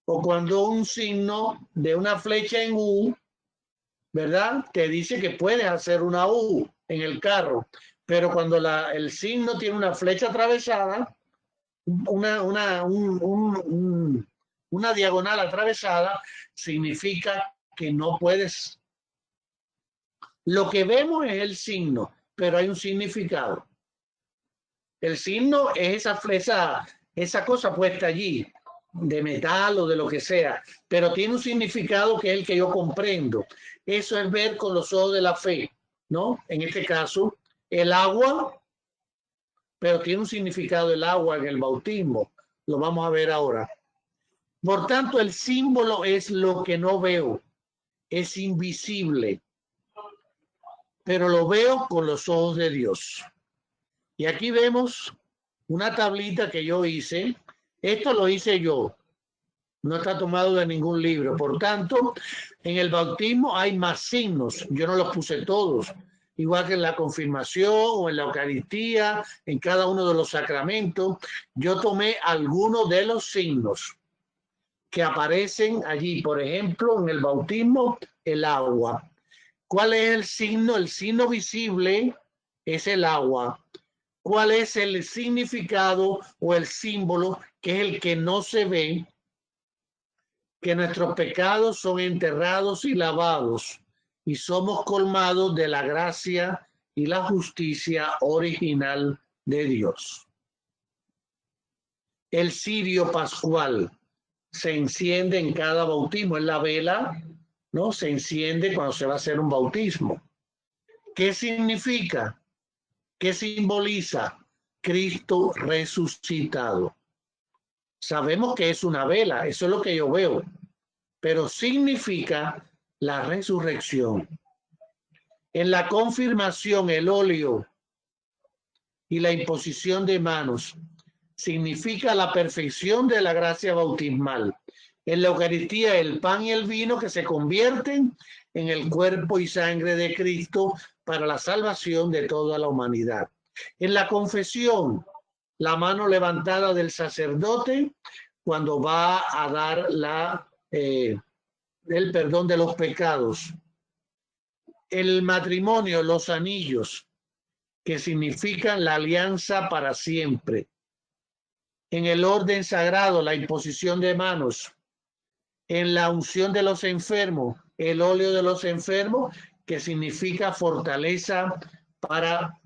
A: O cuando un signo de una flecha en U, ¿verdad? Te dice que puedes hacer una U en el carro. Pero cuando el signo tiene una flecha atravesada, una diagonal atravesada, significa que no puedes. Lo que vemos es el signo, pero hay un significado. El signo es esa cosa puesta allí, de metal o de lo que sea, pero tiene un significado que es el que yo comprendo. Eso es ver con los ojos de la fe, ¿no? En este caso, el agua, pero tiene un significado el agua en el bautismo. Lo vamos a ver ahora. Por tanto, el símbolo es lo que no veo, es invisible, pero lo veo con los ojos de Dios. Y aquí vemos una tablita que yo hice. Esto lo hice yo. No está tomado de ningún libro. Por tanto, en el bautismo hay más signos. Yo no los puse todos. Igual que en la confirmación o en la Eucaristía, en cada uno de los sacramentos, yo tomé algunos de los signos que aparecen allí. Por ejemplo, en el bautismo, el agua. ¿Cuál es el signo? El signo visible es el agua. ¿Cuál es el significado o el símbolo, que es el que no se ve? Que nuestros pecados son enterrados y lavados y somos colmados de la gracia y la justicia original de Dios. El cirio pascual se enciende en cada bautismo, es la vela, ¿no? Se enciende cuando se va a hacer un bautismo. ¿Qué significa? ¿Qué simboliza? Cristo resucitado. Sabemos que es una vela, eso es lo que yo veo, pero significa la resurrección. En la confirmación, el óleo y la imposición de manos significa la perfección de la gracia bautismal. En la Eucaristía, el pan y el vino que se convierten en el cuerpo y sangre de Cristo para la salvación de toda la humanidad. En la confesión, la mano levantada del sacerdote cuando va a dar el perdón de los pecados. El matrimonio, los anillos, que significan la alianza para siempre. En el orden sagrado, la imposición de manos. En la unción de los enfermos, el óleo de los enfermos, que significa fortaleza para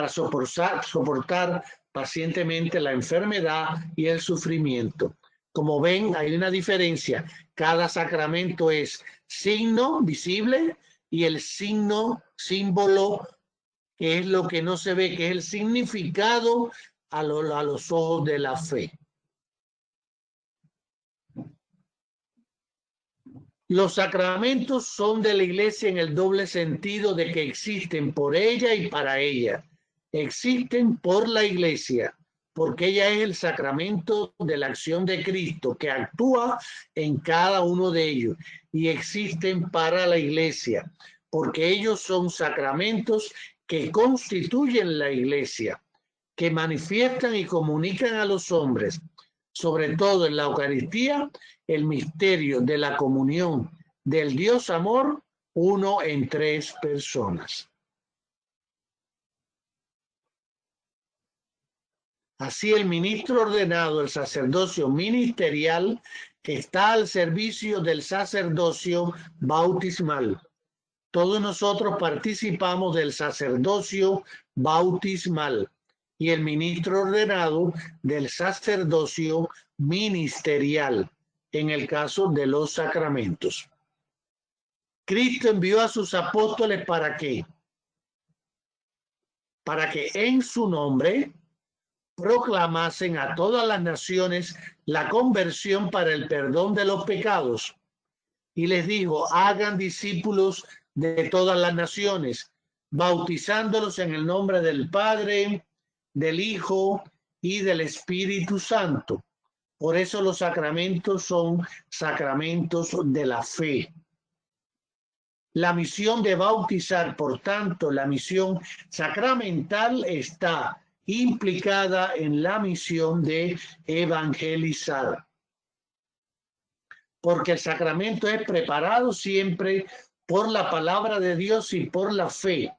A: soportar pacientemente la enfermedad y el sufrimiento. Como ven, hay una diferencia. Cada sacramento es signo visible y el símbolo, que es lo que no se ve, que es el significado a los ojos de la fe. Los sacramentos son de la iglesia en el doble sentido de que existen por ella y para ella. Existen por la iglesia, porque ella es el sacramento de la acción de Cristo que actúa en cada uno de ellos, y existen para la iglesia, porque ellos son sacramentos que constituyen la iglesia, que manifiestan y comunican a los hombres, sobre todo en la Eucaristía, el misterio de la comunión del Dios amor, uno en tres personas. Así el ministro ordenado, el sacerdocio ministerial, está al servicio del sacerdocio bautismal. Todos nosotros participamos del sacerdocio bautismal y el ministro ordenado del sacerdocio ministerial, en el caso de los sacramentos. Cristo envió a sus apóstoles ¿para qué? Para que en su nombre proclamasen a todas las naciones la conversión para el perdón de los pecados. Y les dijo, hagan discípulos de todas las naciones, bautizándolos en el nombre del Padre, del Hijo y del Espíritu Santo. Por eso los sacramentos son sacramentos de la fe. La misión de bautizar, por tanto, la misión sacramental está implicada en la misión de evangelizar. Porque el sacramento es preparado siempre por la palabra de Dios y por la fe,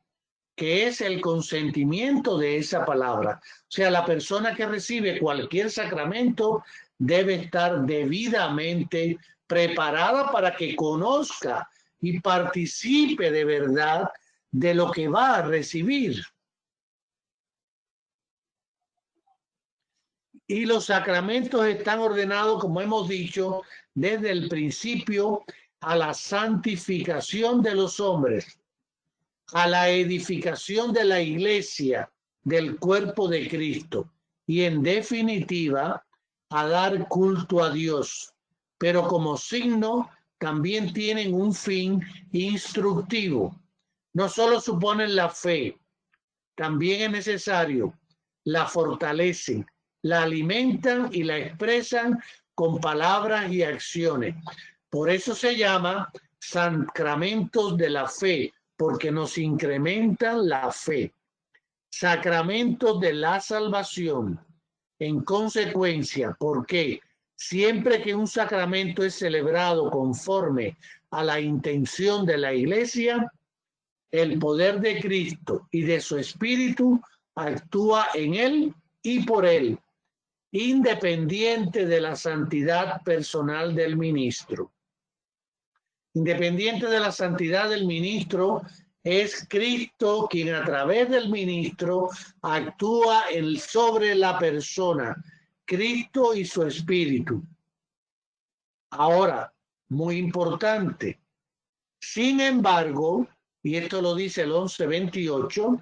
A: que es el consentimiento de esa palabra. O sea, la persona que recibe cualquier sacramento debe estar debidamente preparada para que conozca y participe de verdad de lo que va a recibir. Y los sacramentos están ordenados, como hemos dicho, desde el principio a la santificación de los hombres, a la edificación de la iglesia, del cuerpo de Cristo, y en definitiva a dar culto a Dios. Pero como signo también tienen un fin instructivo. No solo suponen la fe, también es necesario, la fortalecen, la alimentan y la expresan con palabras y acciones. Por eso se llama sacramentos de la fe, porque nos incrementan la fe. Sacramentos de la salvación. En consecuencia, ¿por qué? Siempre que un sacramento es celebrado conforme a la intención de la Iglesia, el poder de Cristo y de su Espíritu actúa en él y por él, independiente de la santidad personal del ministro. Independiente de la santidad del ministro, es Cristo quien a través del ministro actúa sobre la persona, Cristo y su Espíritu. Ahora, muy importante, sin embargo, y esto lo dice el 11:28,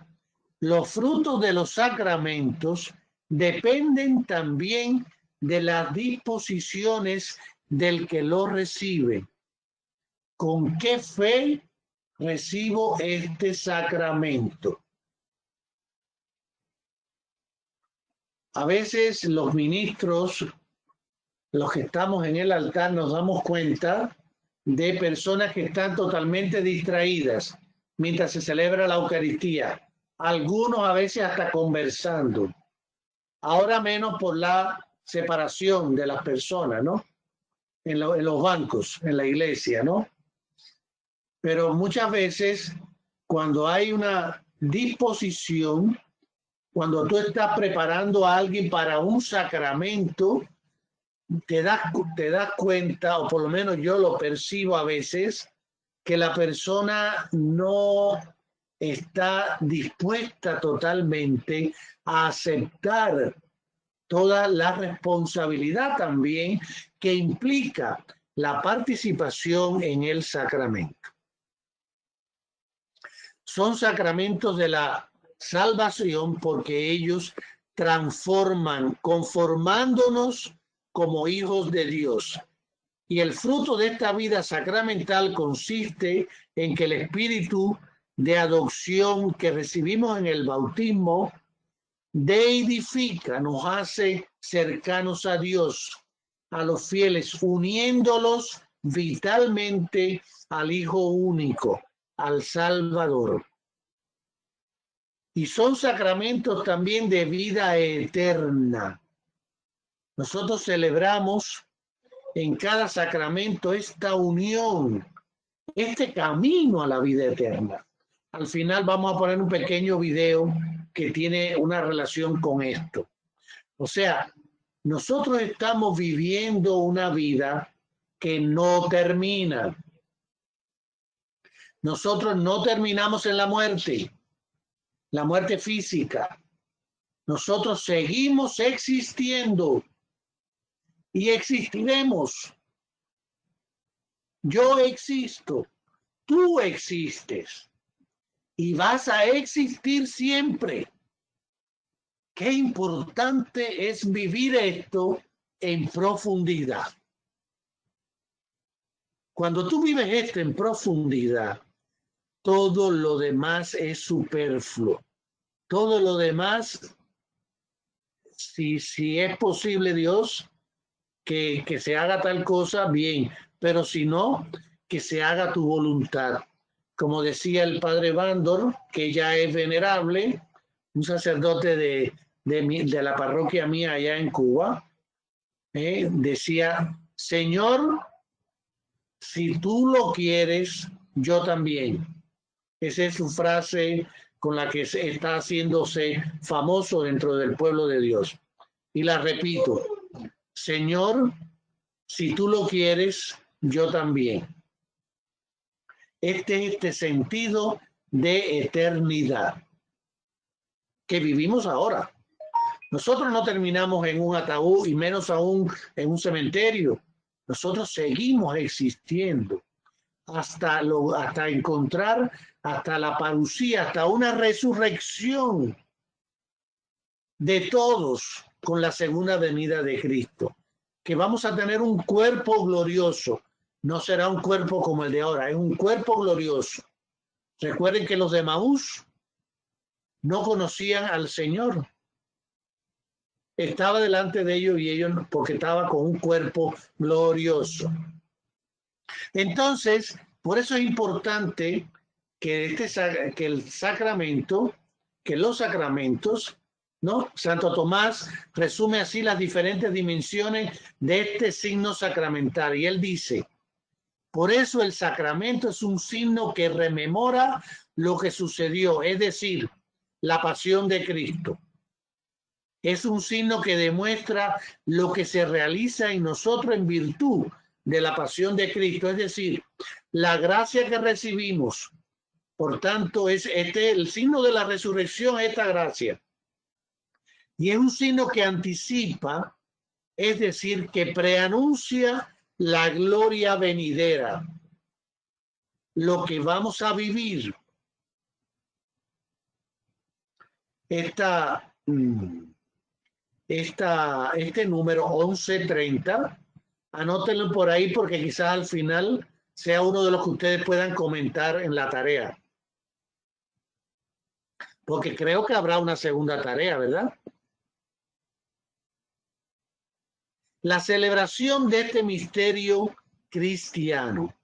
A: los frutos de los sacramentos dependen también de las disposiciones del que lo recibe. ¿Con qué fe recibo este sacramento? A veces los ministros, los que estamos en el altar, nos damos cuenta de personas que están totalmente distraídas mientras se celebra la Eucaristía. Algunos a veces hasta conversando. Ahora menos por la separación de las personas, ¿no? En los bancos, en la iglesia, ¿no? Pero muchas veces cuando hay una disposición, cuando tú estás preparando a alguien para un sacramento, te das cuenta, o por lo menos yo lo percibo a veces, que la persona no está dispuesta totalmente a aceptar toda la responsabilidad también que implica la participación en el sacramento. Son sacramentos de la salvación porque ellos transforman, conformándonos como hijos de Dios. Y el fruto de esta vida sacramental consiste en que el espíritu de adopción que recibimos en el bautismo deidifica, nos hace cercanos a Dios, a los fieles, uniéndolos vitalmente al Hijo único, al Salvador. Y son sacramentos también de vida eterna. Nosotros celebramos en cada sacramento esta unión, este camino a la vida eterna. Al final vamos a poner un pequeño video que tiene una relación con esto. O sea, nosotros estamos viviendo una vida que no termina. Nosotros no terminamos en la muerte física. Nosotros seguimos existiendo y existiremos. Yo existo, tú existes y vas a existir siempre. Qué importante es vivir esto en profundidad. Cuando tú vives esto en profundidad, todo lo demás es superfluo. Todo lo demás, si es posible, Dios, que se haga tal cosa, bien, pero si no, que se haga tu voluntad. Como decía el padre Bandor, que ya es venerable, un sacerdote de la parroquia mía allá en Cuba, decía, Señor, si tú lo quieres, yo también. Esa es su frase con la que está haciéndose famoso dentro del pueblo de Dios. Y la repito, Señor, si tú lo quieres, yo también. Este sentido de eternidad que vivimos ahora. Nosotros no terminamos en un ataúd y menos aún en un cementerio. Nosotros seguimos existiendo hasta encontrar, hasta la parucía, hasta una resurrección de todos con la segunda venida de Cristo. Que vamos a tener un cuerpo glorioso. No será un cuerpo como el de ahora, es un cuerpo glorioso. Recuerden que los de Maús no conocían al Señor. Estaba delante de ellos y ellos, porque estaba con un cuerpo glorioso. Entonces, por eso es importante que los sacramentos, ¿no? Santo Tomás resume así las diferentes dimensiones de este signo sacramental y él dice, por eso el sacramento es un signo que rememora lo que sucedió, es decir, la pasión de Cristo. Es un signo que demuestra lo que se realiza en nosotros en virtud de la pasión de Cristo, es decir, la gracia que recibimos. Por tanto, es el signo de la resurrección, esta gracia. Y es un signo que anticipa, es decir, que preanuncia la gloria venidera, lo que vamos a vivir. Este número 1130, anótenlo por ahí porque quizás al final sea uno de los que ustedes puedan comentar en la tarea. Porque creo que habrá una segunda tarea, ¿verdad? La celebración de este misterio cristiano.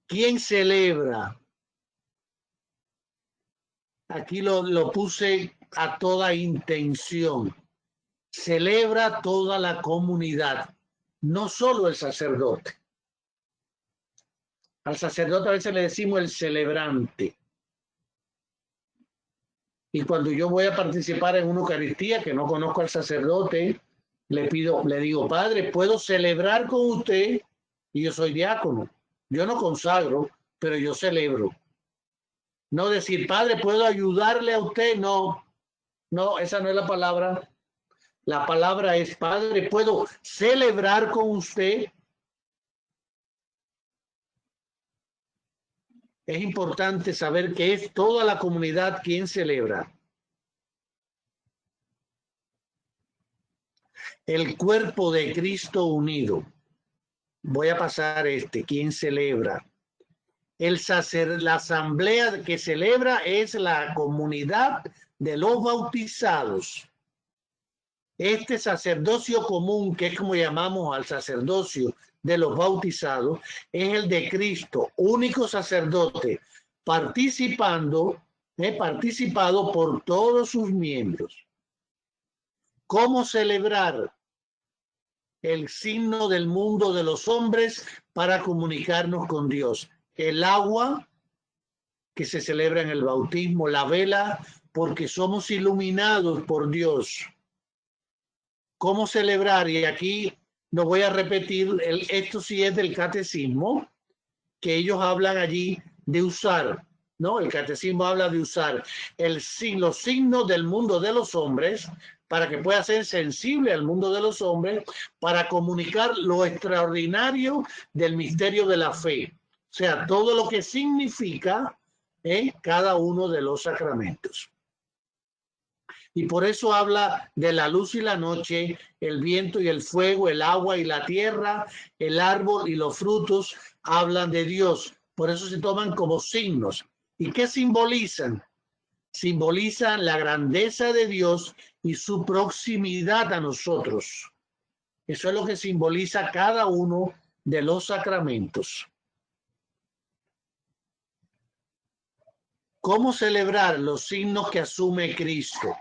A: ¿Quién celebra? Aquí lo puse a toda intención. Celebra toda la comunidad, no solo el sacerdote. Al sacerdote a veces le decimos el celebrante. Y cuando yo voy a participar en una Eucaristía que no conozco al sacerdote, le digo, Padre, ¿puedo celebrar con usted? Y yo soy diácono. Yo no consagro, pero yo celebro. No decir, Padre, ¿puedo ayudarle a usted? No, esa no es la palabra. La palabra es, Padre, ¿puedo celebrar con usted? Es importante saber que es toda la comunidad quien celebra. El cuerpo de Cristo unido. Voy a pasar ¿quién celebra? La asamblea que celebra es la comunidad de los bautizados. Este sacerdocio común, que es como llamamos al sacerdocio de los bautizados, es el de Cristo, único sacerdote, participado por todos sus miembros. ¿Cómo celebrar el signo del mundo de los hombres para comunicarnos con Dios? El agua, que se celebra en el bautismo, la vela, porque somos iluminados por Dios. ¿Cómo celebrar? Y aquí no voy a repetir, esto sí es del catecismo, que ellos hablan allí de usar, ¿no? El catecismo habla de usar los signos del mundo de los hombres para que pueda ser sensible al mundo de los hombres, para comunicar lo extraordinario del misterio de la fe. O sea, todo lo que significa cada uno de los sacramentos. Y por eso habla de la luz y la noche, el viento y el fuego, el agua y la tierra, el árbol y los frutos, hablan de Dios. Por eso se toman como signos. ¿Y qué simbolizan? Simbolizan la grandeza de Dios y su proximidad a nosotros. Eso es lo que simboliza cada uno de los sacramentos. ¿Cómo celebrar los signos que asume Cristo?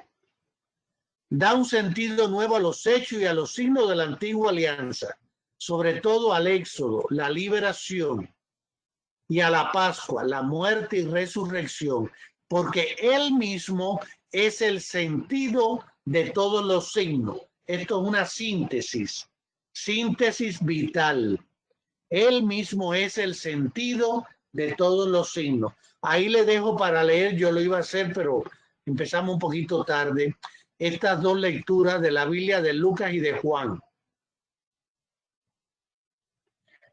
A: Da un sentido nuevo a los hechos y a los signos de la antigua alianza, sobre todo al éxodo, la liberación, y a la Pascua, la muerte y resurrección, porque él mismo es el sentido de todos los signos. Esto es una síntesis vital. Él mismo es el sentido de todos los signos. Ahí le dejo para leer, yo lo iba a hacer, pero empezamos un poquito tarde. Estas dos lecturas de la Biblia de Lucas y de Juan.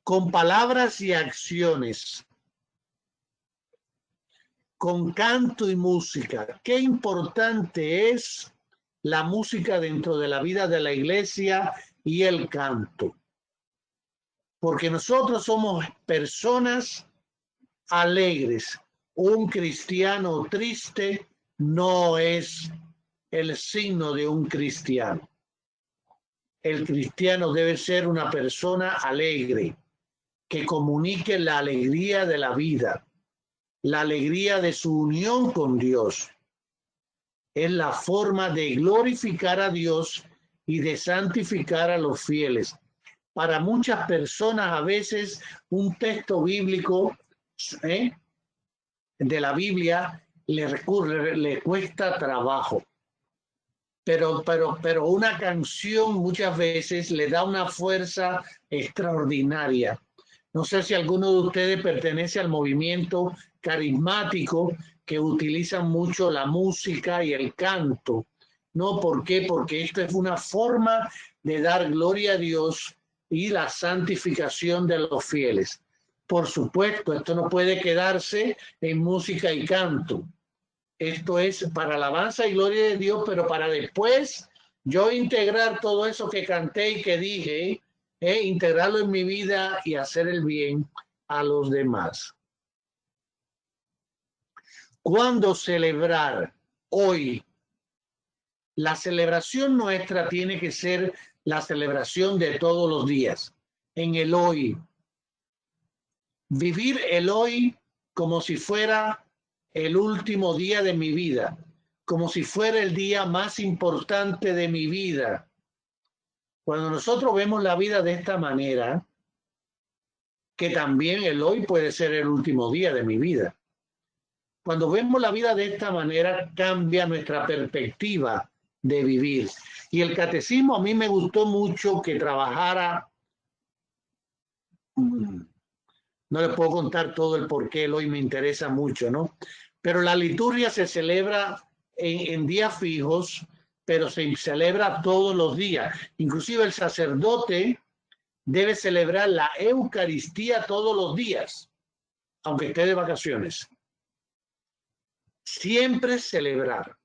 A: Con palabras y acciones, con canto y música. Qué importante es la música dentro de la vida de la iglesia y el canto. Porque nosotros somos personas alegres. Un cristiano triste no es el signo de un cristiano. El cristiano debe ser una persona alegre, que comunique la alegría de la vida, la alegría de su unión con Dios. Es la forma de glorificar a Dios y de santificar a los fieles. Para muchas personas a veces un texto bíblico de la Biblia le cuesta trabajo. Pero una canción muchas veces le da una fuerza extraordinaria. No sé si alguno de ustedes pertenece al movimiento carismático que utilizan mucho la música y el canto. ¿No? ¿Por qué? Porque esto es una forma de dar gloria a Dios y la santificación de los fieles. Por supuesto, esto no puede quedarse en música y canto. Esto es para alabanza y gloria de Dios, pero para después yo integrar todo eso que canté y que dije, integrarlo en mi vida y hacer el bien a los demás. ¿Cuándo celebrar? Hoy. La celebración nuestra tiene que ser la celebración de todos los días, en el hoy. Vivir el hoy como si fuera el último día de mi vida, como si fuera el día más importante de mi vida. Cuando nosotros vemos la vida de esta manera, que también el hoy puede ser el último día de mi vida. Cuando vemos la vida de esta manera, cambia nuestra perspectiva de vivir. Y el catecismo a mí me gustó mucho que trabajara. No les puedo contar todo el por qué el hoy me interesa mucho, ¿no? Pero la liturgia se celebra en días fijos, pero se celebra todos los días. Inclusive el sacerdote debe celebrar la Eucaristía todos los días, aunque esté de vacaciones. Siempre celebrar.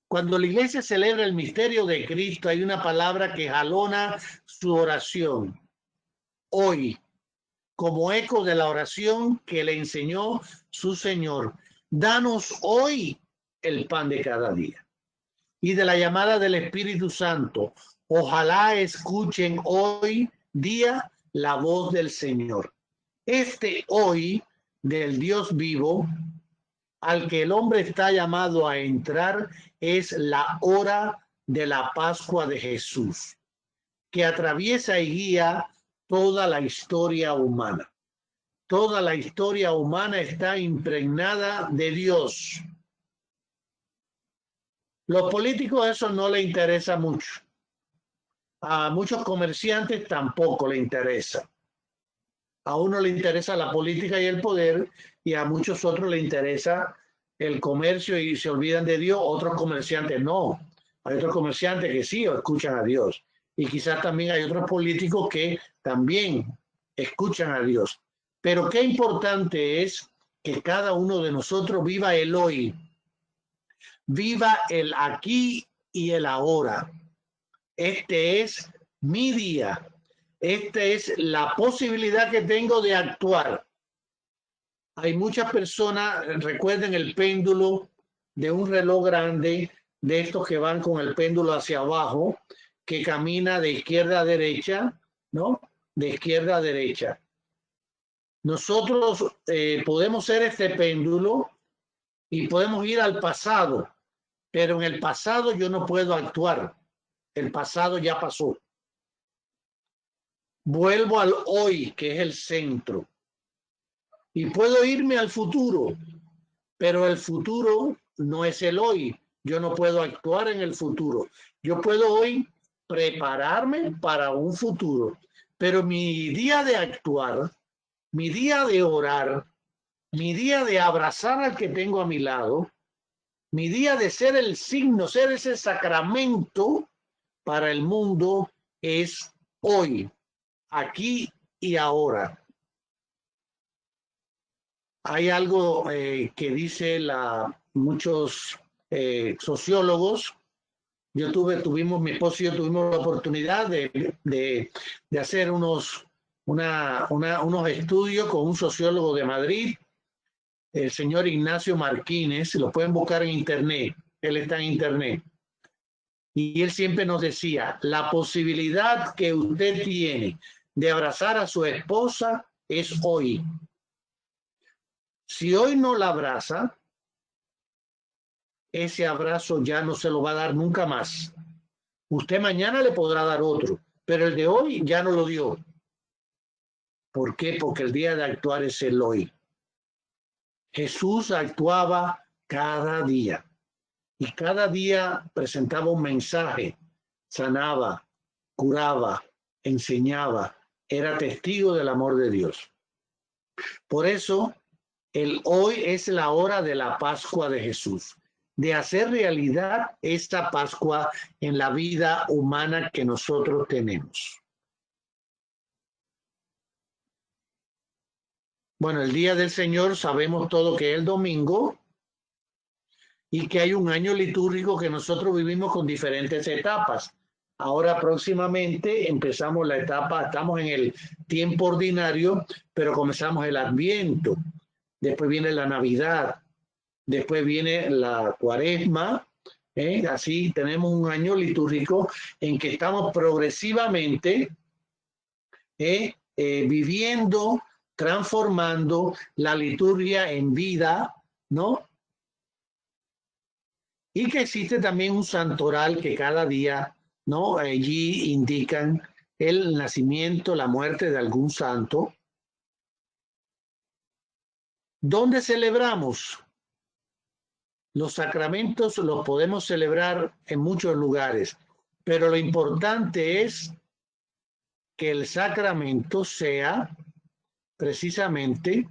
A: Cuando la iglesia celebra el misterio de Cristo, hay una palabra que jalona su oración. Hoy, como eco de la oración que le enseñó su Señor, danos hoy el pan de cada día. Y de la llamada del Espíritu Santo, ojalá escuchen hoy día la voz del Señor. Este hoy del Dios vivo, al que el hombre está llamado a entrar, es la hora de la Pascua de Jesús, que atraviesa y guía toda la historia humana. Toda la historia humana está impregnada de Dios. Los políticos eso no les interesa mucho. A muchos comerciantes tampoco le interesa. A uno le interesa la política y el poder, y a muchos otros le interesa el comercio y se olvidan de Dios. Otros comerciantes no. Hay otros comerciantes que sí escuchan a Dios. Y quizás también hay otros políticos que también escuchan a Dios. Pero qué importante es que cada uno de nosotros viva el hoy, viva el aquí y el ahora. Este es mi día. Esta es la posibilidad que tengo de actuar. Hay muchas personas, recuerden el péndulo de un reloj grande, de estos que van con el péndulo hacia abajo, que camina de izquierda a derecha, ¿no? De izquierda a derecha. Nosotros podemos ser este péndulo y podemos ir al pasado, pero en el pasado yo no puedo actuar. El pasado ya pasó. Vuelvo al hoy, que es el centro. Y puedo irme al futuro, pero el futuro no es el hoy. Yo no puedo actuar en el futuro. Yo puedo hoy prepararme para un futuro, pero mi día de actuar, mi día de orar, mi día de abrazar al que tengo a mi lado, mi día de ser el signo, ser ese sacramento para el mundo es hoy, aquí y ahora. Hay algo que dice muchos sociólogos. Mi esposo y yo tuvimos la oportunidad de hacer unos estudios con un sociólogo de Madrid, el señor Ignacio Marquínez. Lo pueden buscar en internet, él está en internet. Y él siempre nos decía, la posibilidad que usted tiene de abrazar a su esposa es hoy. Si hoy no la abraza, ese abrazo ya no se lo va a dar nunca más. Usted mañana le podrá dar otro, pero el de hoy ya no lo dio. ¿Por qué? Porque el día de actuar es el hoy. Jesús actuaba cada día y cada día presentaba un mensaje, sanaba, curaba, enseñaba, era testigo del amor de Dios. Por eso, el hoy es la hora de la Pascua de Jesús, de hacer realidad esta Pascua en la vida humana que nosotros tenemos. Bueno, el día del Señor sabemos todo que es el domingo y que hay un año litúrgico que nosotros vivimos con diferentes etapas. Ahora próximamente empezamos la etapa, estamos en el tiempo ordinario, pero comenzamos el Adviento, después viene la Navidad, después viene la Cuaresma, así tenemos un año litúrgico en que estamos progresivamente viviendo, transformando la liturgia en vida, ¿no? Y que existe también un santoral que cada día, ¿no? Allí indican el nacimiento, la muerte de algún santo. ¿Dónde celebramos? Los sacramentos los podemos celebrar en muchos lugares, pero lo importante es que el sacramento sea precisamente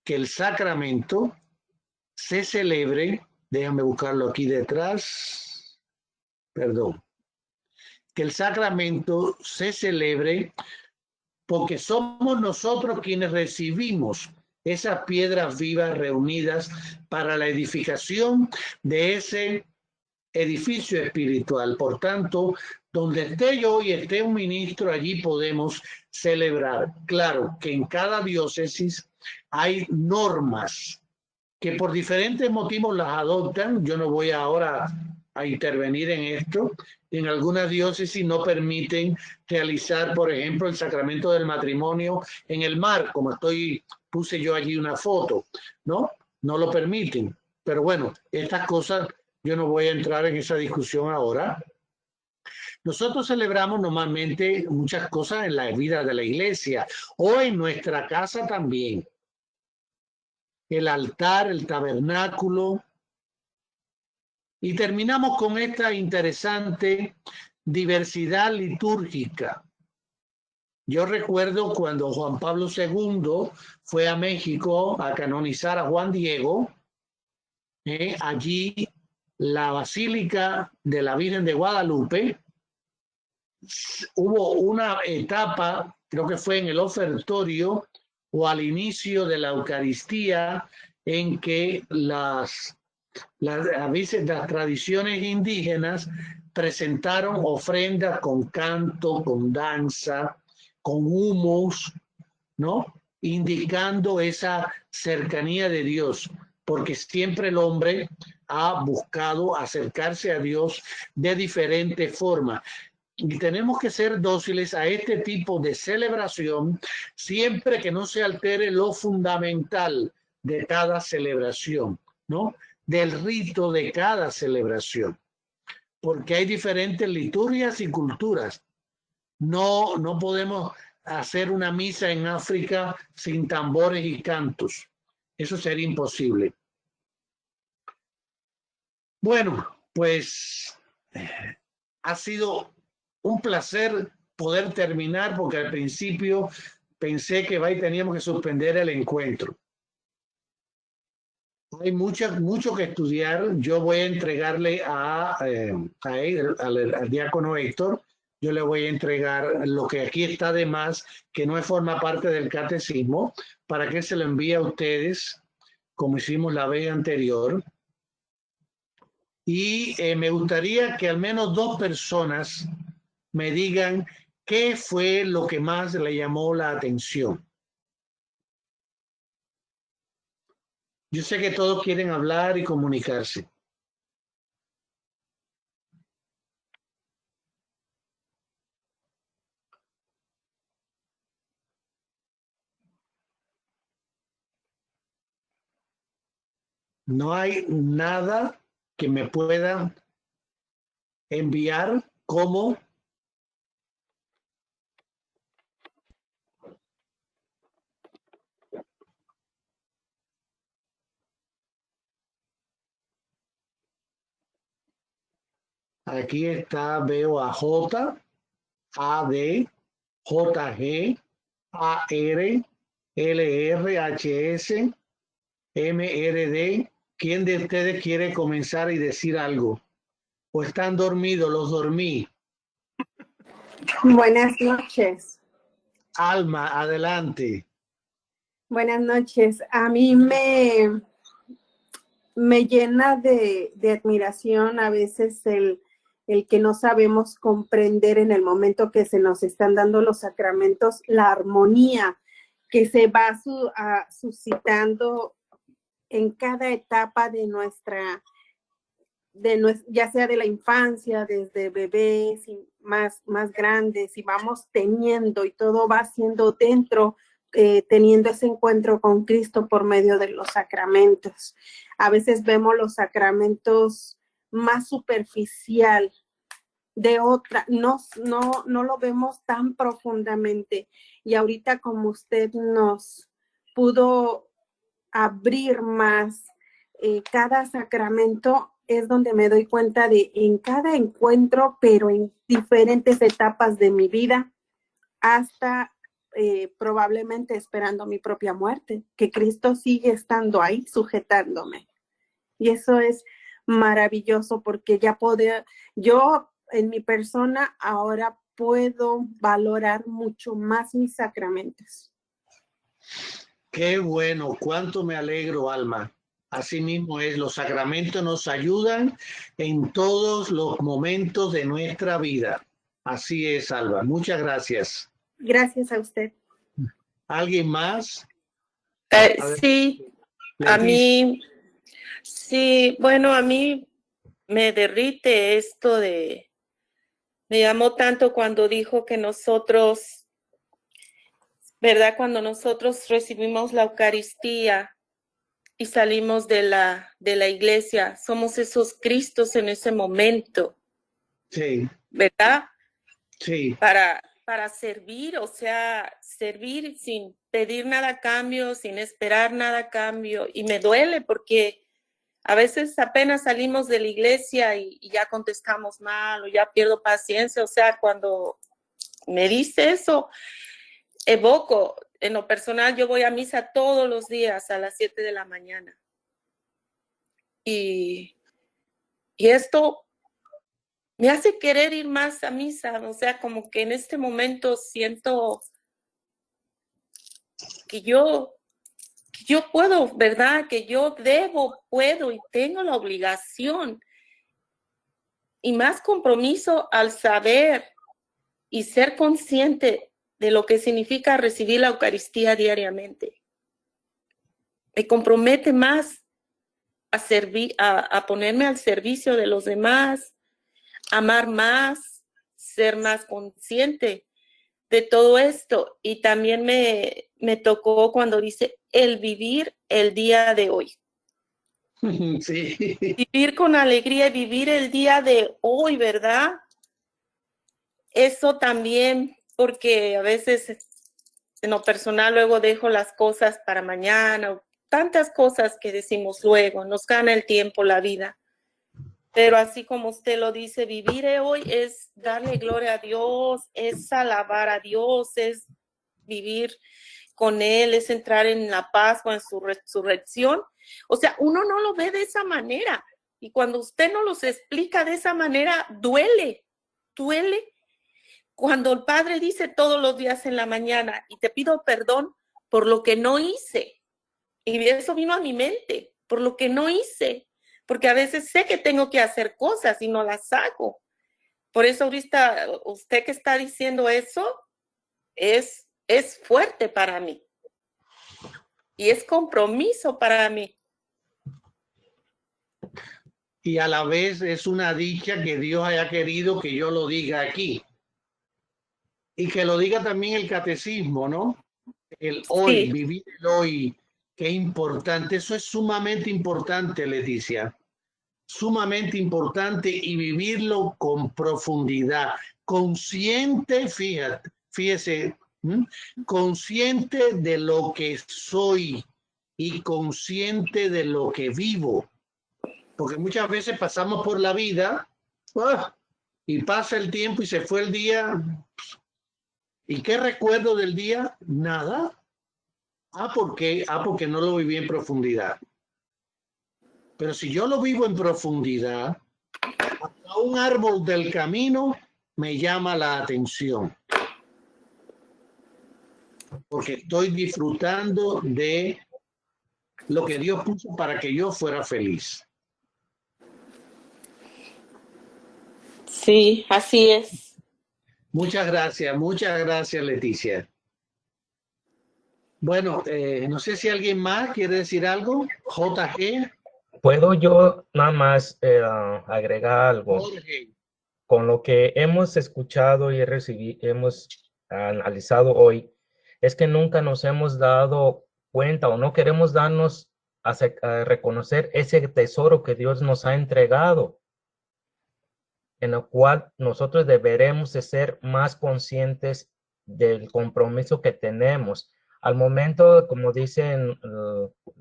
A: que el sacramento se celebre, déjame buscarlo aquí detrás, perdón, que el sacramento se celebre porque somos nosotros quienes recibimos esas piedras vivas reunidas para la edificación de ese edificio espiritual. Por tanto, donde esté yo y esté un ministro, allí podemos celebrar. Claro que en cada diócesis hay normas que por diferentes motivos las adoptan. Yo no voy ahora a intervenir en esto. En algunas diócesis no permiten realizar, por ejemplo, el sacramento del matrimonio en el mar, como puse yo allí una foto, ¿no? No lo permiten. Pero bueno, estas cosas yo no voy a entrar en esa discusión ahora. Nosotros celebramos normalmente muchas cosas en la vida de la iglesia o en nuestra casa también. El altar, el tabernáculo. Y terminamos con esta interesante diversidad litúrgica. Yo recuerdo cuando Juan Pablo II fue a México a canonizar a Juan Diego, allí la Basílica de la Virgen de Guadalupe, hubo una etapa, creo que fue en el ofertorio o al inicio de la Eucaristía, en que las tradiciones indígenas presentaron ofrendas con canto, con danza, con humos, ¿no? Indicando esa cercanía de Dios, porque siempre el hombre ha buscado acercarse a Dios de diferente forma. Y tenemos que ser dóciles a este tipo de celebración siempre que no se altere lo fundamental de cada celebración, ¿no? Del rito de cada celebración, porque hay diferentes liturgias y culturas. No podemos hacer una misa en África sin tambores y cantos. Eso sería imposible. Bueno, pues ha sido un placer poder terminar, porque al principio pensé que teníamos que suspender el encuentro. Hay mucho que estudiar. Yo voy a entregarle al diácono Héctor, yo le voy a entregar lo que aquí está de más, que no forma parte del catecismo, para que se lo envíe a ustedes, como hicimos la vez anterior. Y me gustaría que al menos 2 personas me digan qué fue lo que más le llamó la atención. Yo sé que todos quieren hablar y comunicarse. No hay nada que me pueda enviar como aquí está, veo a J, A, D, J, G, A, R, L, R, H, S, M, R, D. ¿Quién de ustedes quiere comenzar y decir algo? ¿O están dormidos? Los dormí.
B: Buenas noches.
A: Alma, adelante.
B: Buenas noches. A mí me llena de admiración a veces el que no sabemos comprender en el momento que se nos están dando los sacramentos, la armonía que se va suscitando en cada etapa de ya sea de la infancia, desde bebés y más grandes, y vamos teniendo, y todo va siendo dentro, teniendo ese encuentro con Cristo por medio de los sacramentos. A veces vemos los sacramentos más superficial, no lo vemos tan profundamente. Y ahorita, como usted nos pudo abrir más cada sacramento, es donde me doy cuenta de en cada encuentro, pero en diferentes etapas de mi vida, hasta probablemente esperando mi propia muerte, que Cristo sigue estando ahí, sujetándome. Y eso es maravilloso, porque yo en mi persona ahora puedo valorar mucho más mis sacramentos.
A: Qué bueno, cuánto me alegro, Alma. Así mismo es, los sacramentos nos ayudan en todos los momentos de nuestra vida. Así es, Alma. Muchas gracias.
B: Gracias a usted.
A: ¿Alguien más?
C: Sí, a mí, sí, bueno, a mí me derrite esto me llamó tanto cuando dijo que nosotros, ¿verdad? Cuando nosotros recibimos la Eucaristía y salimos de la iglesia, somos esos Cristos en ese momento.
A: Sí.
C: ¿Verdad?
A: Sí.
C: Para servir, o sea, servir sin pedir nada a cambio, sin esperar nada a cambio. Y me duele porque a veces apenas salimos de la iglesia y ya contestamos mal o ya pierdo paciencia. O sea, cuando me dice eso, evoco, en lo personal, yo voy a misa todos los días a las 7 de la mañana. Y esto me hace querer ir más a misa, o sea, como que en este momento siento que yo puedo, ¿verdad? Que yo debo, puedo y tengo la obligación y más compromiso al saber y ser consciente de lo que significa recibir la Eucaristía diariamente. Me compromete más a servir, a ponerme al servicio de los demás, amar más, ser más consciente de todo esto. Y también me tocó cuando dice el vivir el día de hoy.
A: Sí.
C: Vivir con alegría y vivir el día de hoy, ¿verdad? Eso también, porque a veces en lo personal luego dejo las cosas para mañana, tantas cosas que decimos luego, nos gana el tiempo, la vida. Pero así como usted lo dice, vivir hoy es darle gloria a Dios, es alabar a Dios, es vivir con Él, es entrar en la paz o en su resurrección. O sea, uno no lo ve de esa manera. Y cuando usted no los explica de esa manera, duele. Cuando el Padre dice todos los días en la mañana, y te pido perdón por lo que no hice. Y eso vino a mi mente, por lo que no hice. Porque a veces sé que tengo que hacer cosas y no las hago. Por eso ahorita usted que está diciendo eso es fuerte para mí. Y es compromiso para mí.
A: Y a la vez es una dicha que Dios haya querido que yo lo diga aquí. Y que lo diga también el catecismo, ¿no? El hoy, sí. Vivir el hoy, qué importante. Eso es sumamente importante, Leticia. Sumamente importante y vivirlo con profundidad. Consciente, fíjese, consciente de lo que soy y consciente de lo que vivo. Porque muchas veces pasamos por la vida y pasa el tiempo y se fue el día. ¿Y qué recuerdo del día? Nada. ¿Por qué? Porque no lo viví en profundidad. Pero si yo lo vivo en profundidad, hasta un árbol del camino me llama la atención. Porque estoy disfrutando de lo que Dios puso para que yo fuera feliz.
C: Sí, así es.
A: Muchas gracias, Leticia. Bueno, no sé si alguien más quiere decir algo. JG.
D: ¿Puedo yo nada más agregar algo?
A: Jorge.
D: Con lo que hemos escuchado y hemos analizado hoy, es que nunca nos hemos dado cuenta o no queremos darnos a reconocer ese tesoro que Dios nos ha entregado, en lo cual nosotros deberemos de ser más conscientes del compromiso que tenemos. Al momento, como dice en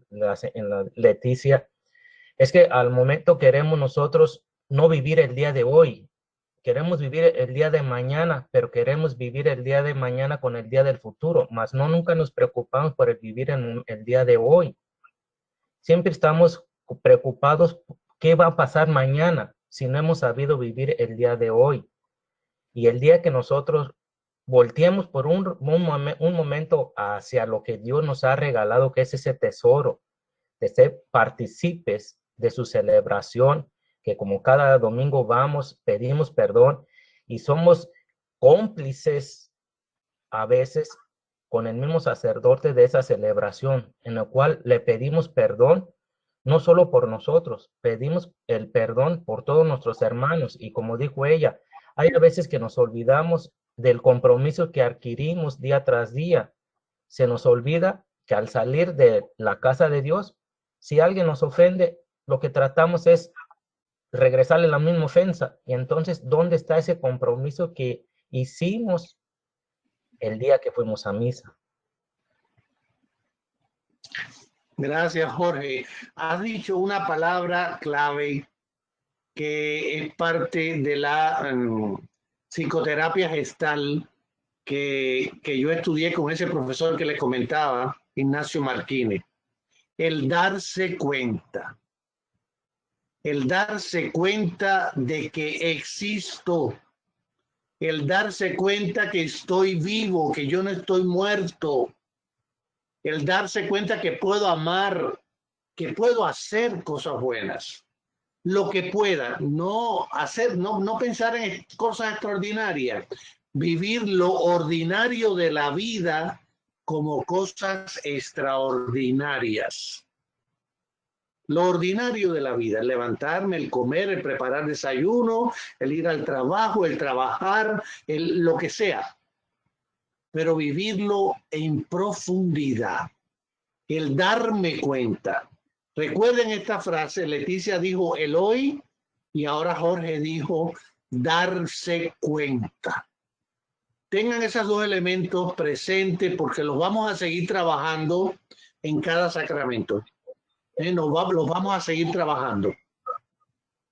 D: la Leticia, es que al momento queremos nosotros no vivir el día de hoy, queremos vivir el día de mañana, pero queremos vivir el día de mañana con el día del futuro, mas no nunca nos preocupamos por el vivir en el día de hoy. Siempre estamos preocupados qué va a pasar mañana si no hemos sabido vivir el día de hoy. Y el día que nosotros volteemos por un momento hacia lo que Dios nos ha regalado, que es ese tesoro, de ser partícipes de su celebración, que como cada domingo vamos, pedimos perdón y somos cómplices a veces con el mismo sacerdote de esa celebración, en la cual le pedimos perdón, no solo por nosotros, pedimos el perdón por todos nuestros hermanos. Y como dijo ella, hay a veces que nos olvidamos del compromiso que adquirimos día tras día. Se nos olvida que al salir de la casa de Dios, si alguien nos ofende, lo que tratamos es regresarle la misma ofensa. Y entonces, ¿dónde está ese compromiso que hicimos el día que fuimos a misa?
A: Gracias, Jorge. Has dicho una palabra clave que es parte de la psicoterapia gestal que yo estudié con ese profesor que le comentaba, Ignacio Martínez. El darse cuenta. El darse cuenta de que existo. El darse cuenta que estoy vivo, que yo no estoy muerto. El darse cuenta que puedo amar, que puedo hacer cosas buenas. Lo que pueda, no hacer, no pensar en cosas extraordinarias. Vivir lo ordinario de la vida como cosas extraordinarias. Lo ordinario de la vida, el levantarme, el comer, el preparar desayuno, el ir al trabajo, el trabajar, lo que sea. Pero vivirlo en profundidad. El darme cuenta. Recuerden esta frase, Leticia dijo el hoy y ahora Jorge dijo darse cuenta. Tengan esos dos elementos presentes porque los vamos a seguir trabajando en cada sacramento. Los vamos a seguir trabajando.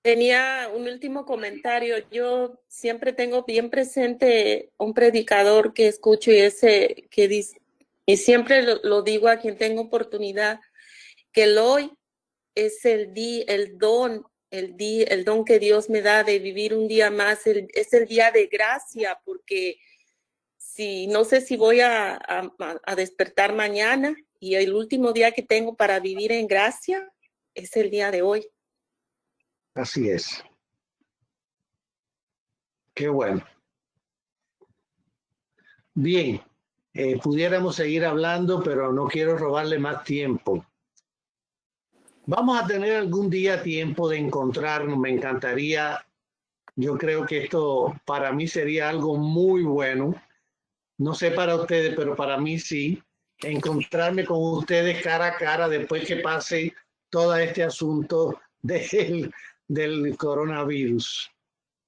C: Tenía un último comentario. Yo siempre tengo bien presente un predicador que escucho y ese que dice, y siempre lo digo a quien tengo oportunidad, que el hoy es el don que Dios me da de vivir un día más, es el día de gracia, porque no sé si voy a despertar mañana y el último día que tengo para vivir en gracia es el día de hoy.
A: Así es. Qué bueno. Bien, pudiéramos seguir hablando, pero no quiero robarle más tiempo. Vamos a tener algún día tiempo de encontrarnos, me encantaría. Yo creo que esto para mí sería algo muy bueno. No sé para ustedes, pero para mí sí. Encontrarme con ustedes cara a cara después que pase todo este asunto del coronavirus.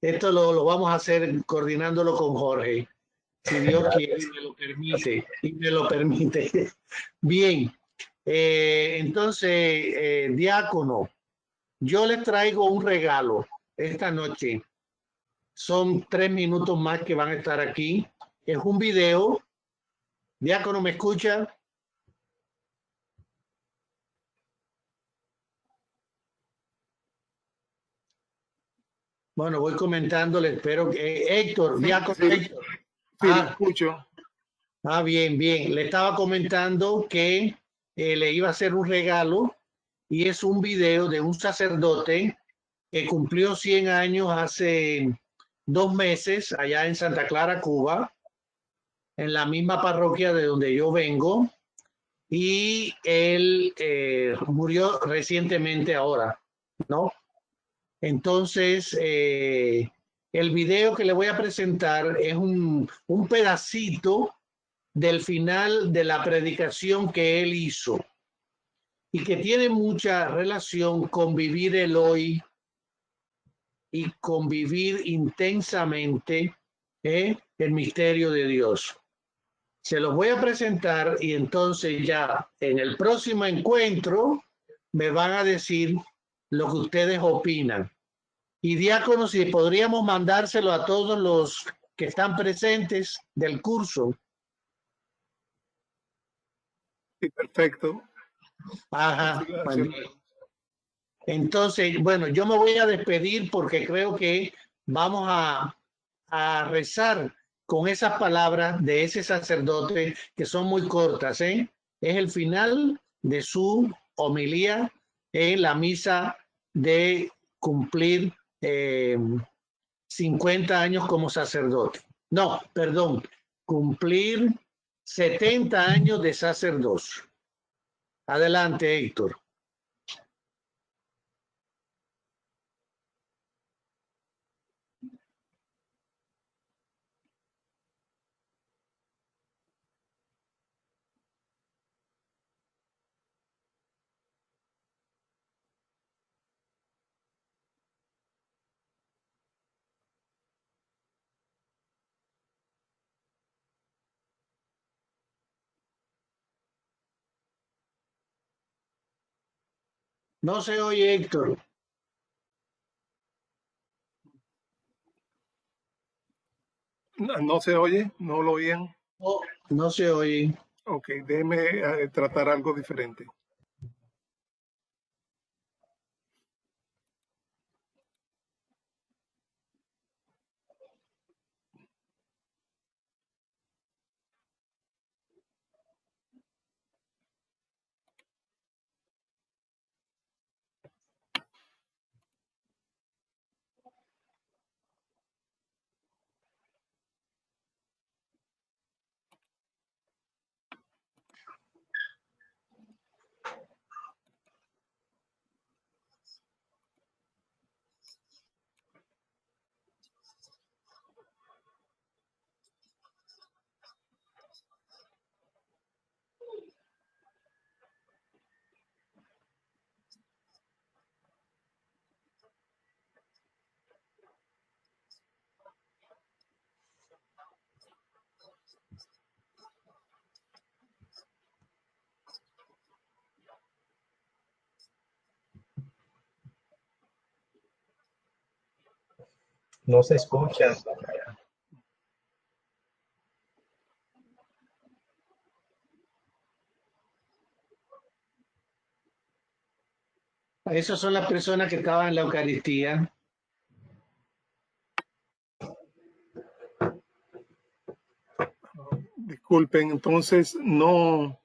A: Esto lo vamos a hacer coordinándolo con Jorge, si Dios quiere y me lo permite. Y me lo permite. Bien, entonces, diácono, yo les traigo un regalo esta noche. Son 3 minutos más que van a estar aquí. Es un video. Diácono, ¿me escucha? Bueno, voy comentándole, espero que Héctor,
E: sí,
A: Diácono
E: sí,
A: Héctor.
E: Sí, lo escucho.
A: Bien, bien. Le estaba comentando que le iba a hacer un regalo y es un video de un sacerdote que cumplió 100 años hace 2 meses allá en Santa Clara, Cuba, en la misma parroquia de donde yo vengo, y él murió recientemente ahora, ¿no? Entonces, el video que le voy a presentar es un pedacito del final de la predicación que él hizo y que tiene mucha relación con vivir el hoy y convivir intensamente el misterio de Dios. Se los voy a presentar y entonces ya en el próximo encuentro me van a decir lo que ustedes opinan. Y diácono, si podríamos mandárselo a todos los que están presentes del curso.
E: Sí, perfecto.
A: Ajá.
E: Gracias.
A: Entonces, bueno, yo me voy a despedir porque creo que vamos a rezar con esas palabras de ese sacerdote que son muy cortas, ¿eh? Es el final de su homilía en la misa de cumplir 50 años como sacerdote. No, perdón, cumplir 70 años de sacerdocio. Adelante, Héctor. No se oye, Héctor.
E: No se oye, no lo oían.
A: No, no se oye.
E: Ok, déjeme tratar algo diferente.
D: No se escucha.
A: Esas son las personas que estaban en la Eucaristía.
E: Disculpen, entonces no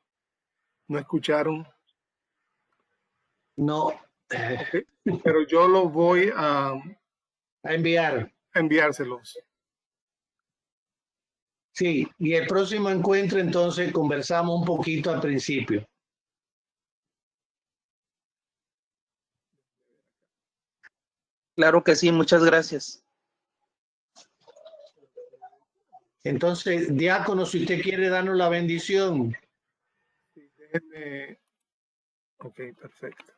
E: escucharon.
A: No.
E: Okay. Pero yo los voy a
A: Enviar.
E: enviárselos.
A: Sí, y el próximo encuentro entonces conversamos un poquito al principio.
F: Claro que sí, muchas gracias.
A: Entonces, diácono, si usted quiere darnos la bendición.
E: Sí, déjenme. Ok, perfecto.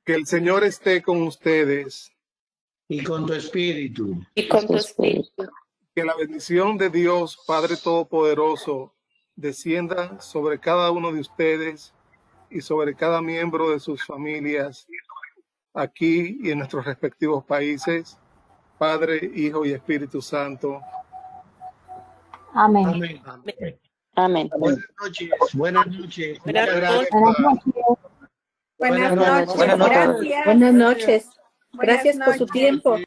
E: Que el Señor esté con ustedes.
A: Y con tu espíritu.
C: Y con tu espíritu.
E: Que la bendición de Dios, Padre Todopoderoso, descienda sobre cada uno de ustedes y sobre cada miembro de sus familias, aquí y en nuestros respectivos países, Padre, Hijo y Espíritu Santo.
G: Amén.
A: Amén.
F: Amén.
A: Buenas noches. Buenas noches.
C: Buenas
A: Muchas gracias.
B: Buenas
A: Buenas
B: noches.
F: noches.
B: Gracias.
G: Buenas noches.
B: Buenas
G: Gracias por su
B: noches.
G: tiempo.